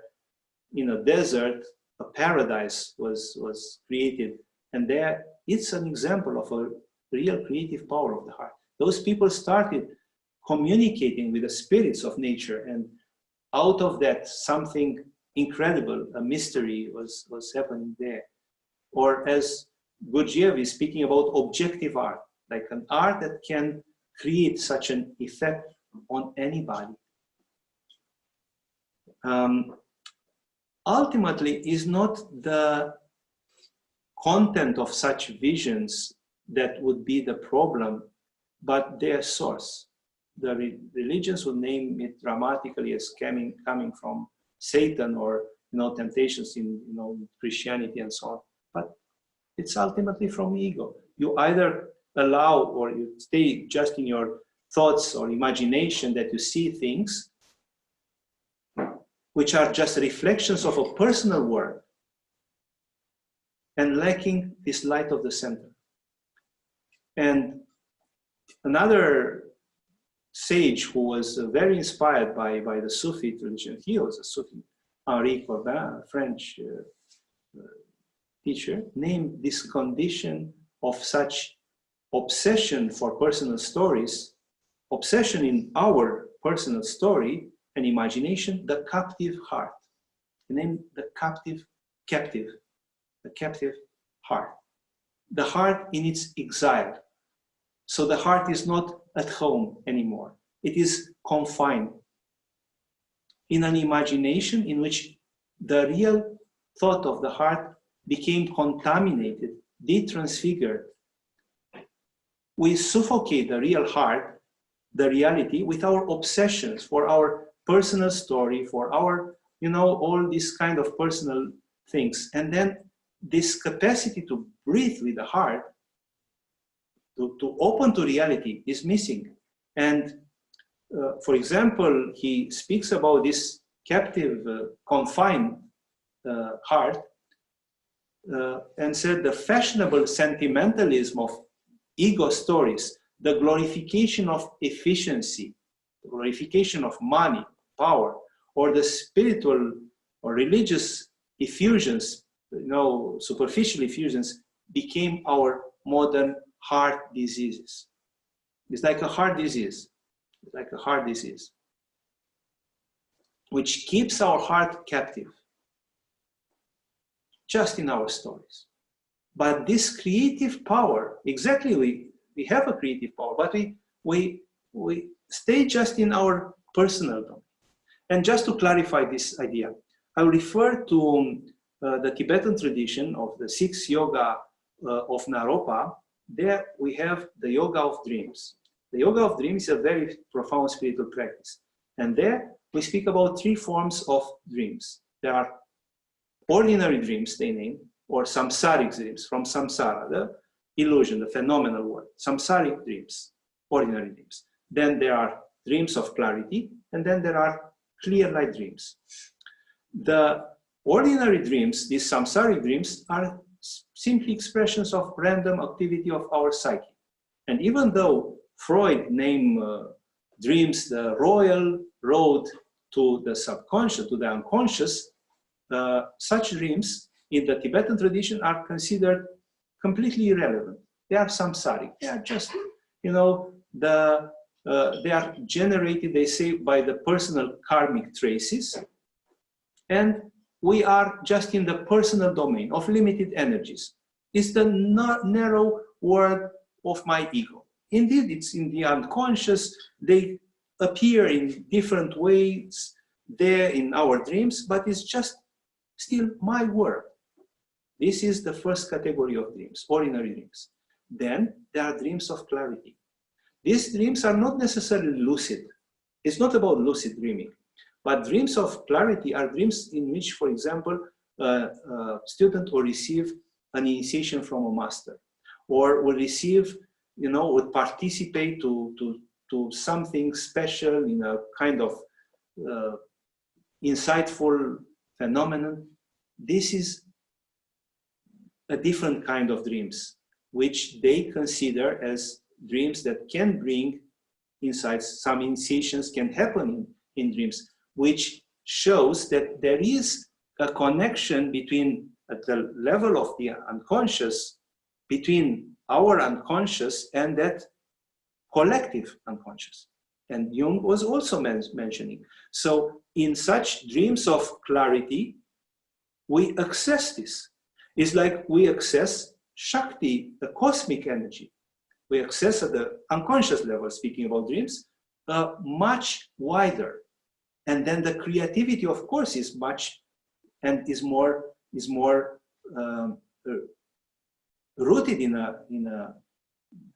in a desert, a paradise was created. And there, it's an example of a real creative power of the heart. Those people started communicating with the spirits of nature, and out of that, something incredible, a mystery was happening there. Or as Gurdjieff is speaking about objective art, like an art that can create such an effect on anybody. Ultimately, is not the content of such visions that would be the problem, but their source. The religions would name it dramatically as coming from Satan or temptations in Christianity and so on. But it's ultimately from ego. You either allow or you stay just in your thoughts or imagination that you see things which are just reflections of a personal world and lacking this light of the center. And another sage who was very inspired by the Sufi tradition, he was a Sufi, Henri Corbin, a French teacher, named this condition of such obsession for personal stories, obsession in our personal story and imagination, the captive heart. He named the captive heart. The heart in its exile. So the heart is not at home anymore. It is confined in an imagination in which the real thought of the heart became contaminated, detransfigured. We suffocate the real heart, the reality, with our obsessions for our personal story, for our, all these kind of personal things. And then this capacity to breathe with the heart, to open to reality, is missing. And for example, he speaks about this captive, confined heart, and said the fashionable sentimentalism of ego stories, the glorification of efficiency, the glorification of money, power, or the spiritual or religious effusions, superficial effusions, became our modern heart diseases. It's like a heart disease. It's like a heart disease, which keeps our heart captive, just in our stories. But this creative power, exactly, we have a creative power, but we stay just in our personal domain. And just to clarify this idea, I will refer to the Tibetan tradition of the 6 yoga of Naropa. There we have the yoga of dreams. The yoga of dreams is a very profound spiritual practice. And there we speak about 3 forms of dreams. There are ordinary dreams, they name, or samsaric dreams, from samsara, the illusion, the phenomenal world. Samsaric dreams, ordinary dreams. Then there are dreams of clarity, and then there are clear light dreams. The ordinary dreams, these samsaric dreams, are simply expressions of random activity of our psyche. And even though Freud named dreams the royal road to the subconscious, to the unconscious, such dreams in the Tibetan tradition are considered completely irrelevant. They are samsaric. They are just, they are generated, they say, by the personal karmic traces. And we are just in the personal domain of limited energies. It's the narrow world of my ego. Indeed, it's in the unconscious. They appear in different ways there in our dreams, but it's just still my world. This is the first category of dreams, ordinary dreams. Then there are dreams of clarity. These dreams are not necessarily lucid. It's not about lucid dreaming. But dreams of clarity are dreams in which, for example, a student will receive an initiation from a master, or will receive, would participate to something special in a kind of insightful phenomenon. This is a different kind of dreams, which they consider as dreams that can bring insights. Some initiations can happen in dreams, which shows that there is a connection between, at the level of the unconscious, between our unconscious and that collective unconscious. And Jung was also mentioning. So in such dreams of clarity, we access this. It's like we access Shakti, the cosmic energy. We access at the unconscious level, speaking about dreams, much wider. And then the creativity, of course, is much and is more rooted in a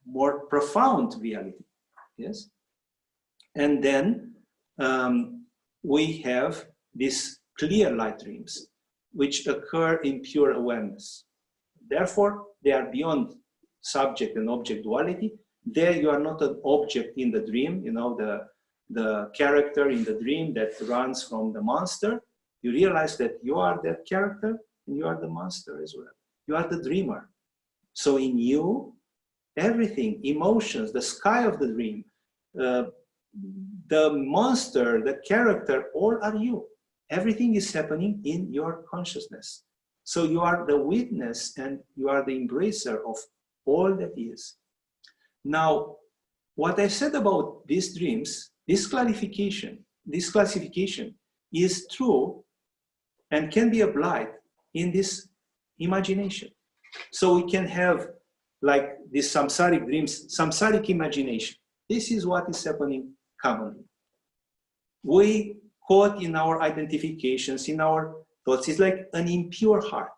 more profound reality. Yes. And then we have these clear light dreams, which occur in pure awareness. Therefore, they are beyond subject and object duality. There you are not an object in the dream, the character in the dream that runs from the monster. You realize that you are that character and you are the monster as well. You are the dreamer. So in you, everything, emotions, the sky of the dream, the monster, the character, all are you. Everything is happening in your consciousness. So you are the witness and you are the embracer of all that is. Now, what I said about these dreams, this classification is true and can be applied in this imagination. So we can have like these samsaric dreams, samsaric imagination. This is what is happening commonly. We caught in our identifications, in our thoughts. It's like an impure heart.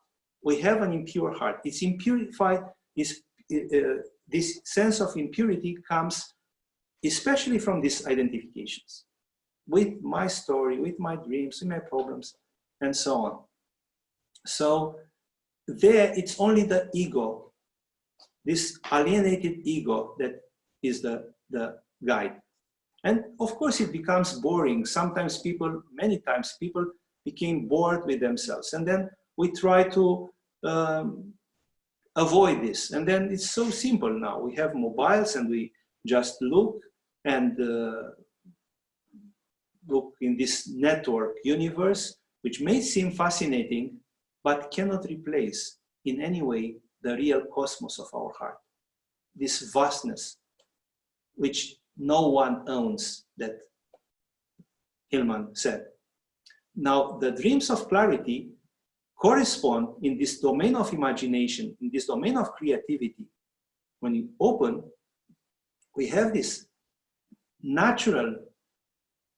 We have an impure heart. It's impurified. This sense of impurity comes especially from these identifications with my story, with my dreams, with my problems, and so on. So there, it's only the ego, this alienated ego, that is the guide. And of course, it becomes boring. Sometimes many times people became bored with themselves. And then we try to avoid this. And then it's so simple now. We have mobiles and we just look and look in this network universe which may seem fascinating, but cannot replace in any way the real cosmos of our heart. This vastness, which no one owns, that Himma said. Now, the dreams of clarity correspond in this domain of imagination, in this domain of creativity. When you open, we have this natural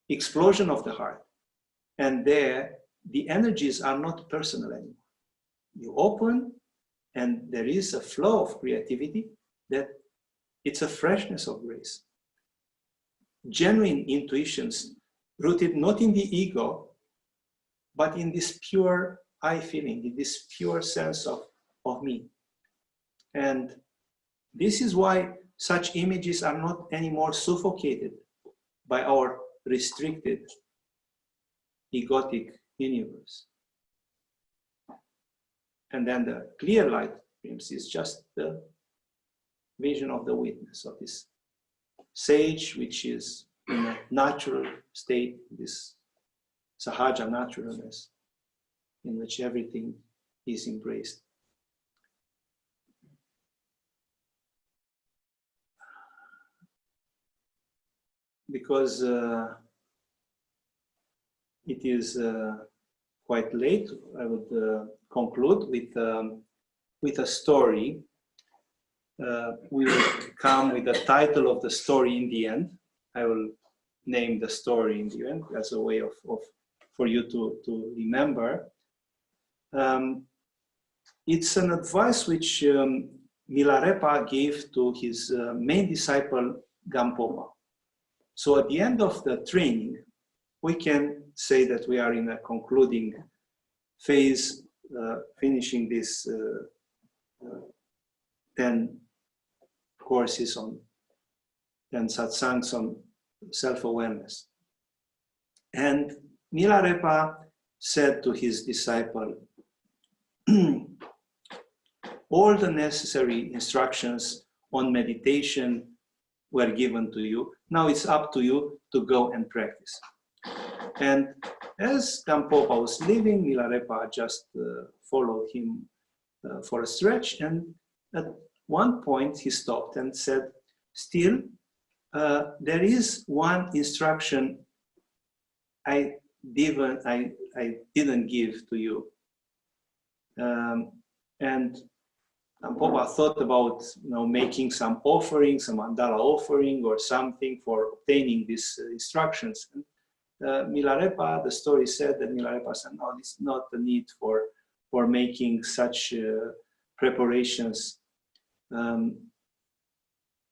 explosion of the heart. And there, the energies are not personal anymore. You open, and there is a flow of creativity that it's a freshness of grace. Genuine intuitions rooted not in the ego, but in this pure I feeling, in this pure sense of me. And this is why such images are not anymore suffocated by our restricted, egotic universe. And then the clear light dreams is just the vision of the witness of this sage, which is in a natural state, this sahaja naturalness, in which everything is embraced. Because it is quite late, I would conclude with a story. We will come with the title of the story in the end. I will name the story in the end as a way for you to remember. It's an advice which Milarepa gave to his main disciple Gampopa. So at the end of the training, we can say that we are in a concluding phase, finishing this 10 courses on 10 satsangs on self-awareness. And Milarepa said to his disciple, all the necessary instructions on meditation were given to you. Now it's up to you to go and practice. And as Gampopa was leaving, Milarepa just followed him for a stretch, and at one point he stopped and said, still, there is one instruction I didn't give to you. And Gampopa thought about making some offering, some mandala offering or something for obtaining these instructions. And Milarepa, the story said that Milarepa said, no, it's not the need for making such preparations.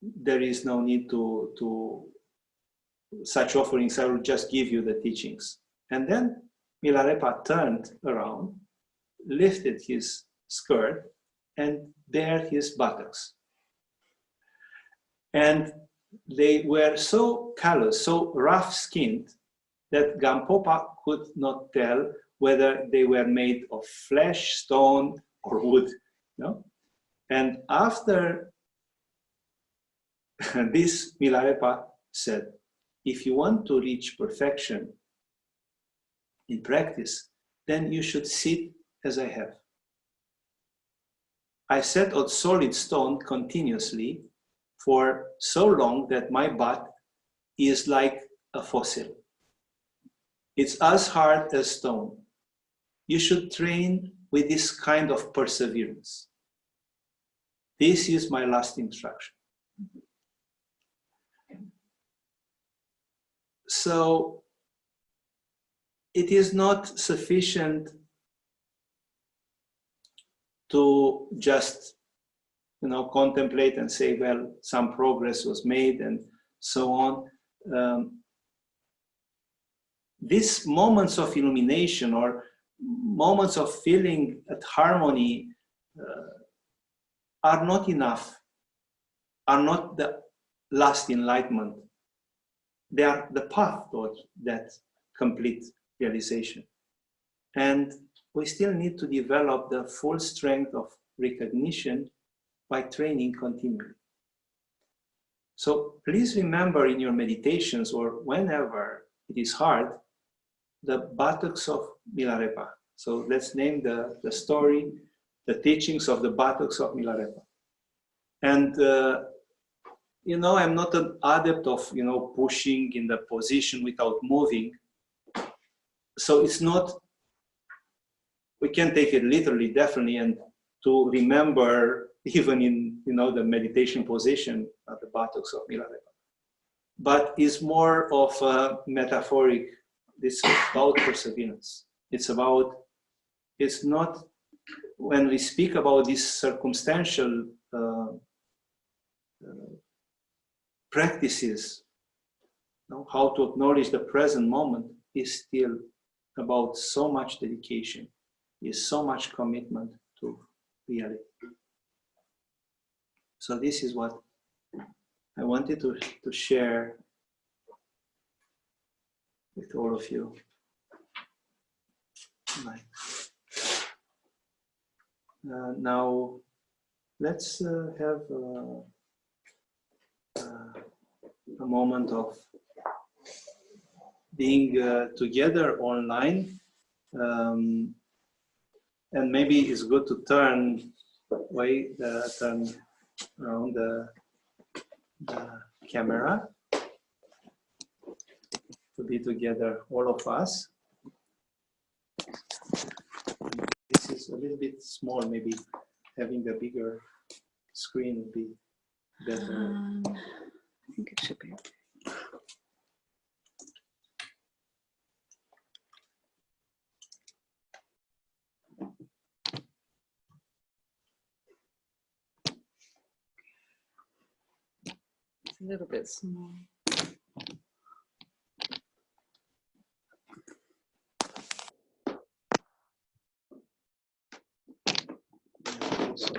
There is no need to such offerings. I will just give you the teachings. And then Milarepa turned around, lifted his skirt, and bared his buttocks. And they were so callous, so rough-skinned, that Gampopa could not tell whether they were made of flesh, stone, or wood. And after this, Milarepa said, if you want to reach perfection in practice, then you should sit as I have. I sat on solid stone continuously for so long that my butt is like a fossil. It's as hard as stone. You should train with this kind of perseverance. This is my last instruction. So it is not sufficient to just contemplate and say, well, some progress was made and so on. These moments of illumination or moments of feeling at harmony are not enough, are not the last enlightenment. They are the path towards that complete realization. And we still need to develop the full strength of recognition by training continually. So please remember in your meditations or whenever it is hard, the buttocks of Milarepa. So let's name the story, the teachings of the Buttocks of Milarepa. And you know, I'm not an adept of, you know, pushing in the position without moving. So it's not, we can take it literally, definitely, and to remember even in, you know, the meditation position at the Buttocks of Milarepa. But it's more of a metaphoric, it's about perseverance. It's about, it's not, when we speak about these circumstantial practices, you know, how to acknowledge the present moment is still about so much dedication, is so much commitment to reality. So this is what I wanted to share with all of you. Right. Now, let's have a moment of being together online, and maybe it's good to turn around the camera to be together, all of us. This is a little bit small, maybe having a bigger screen would be better. I think it should be okay. It's a little bit small. So,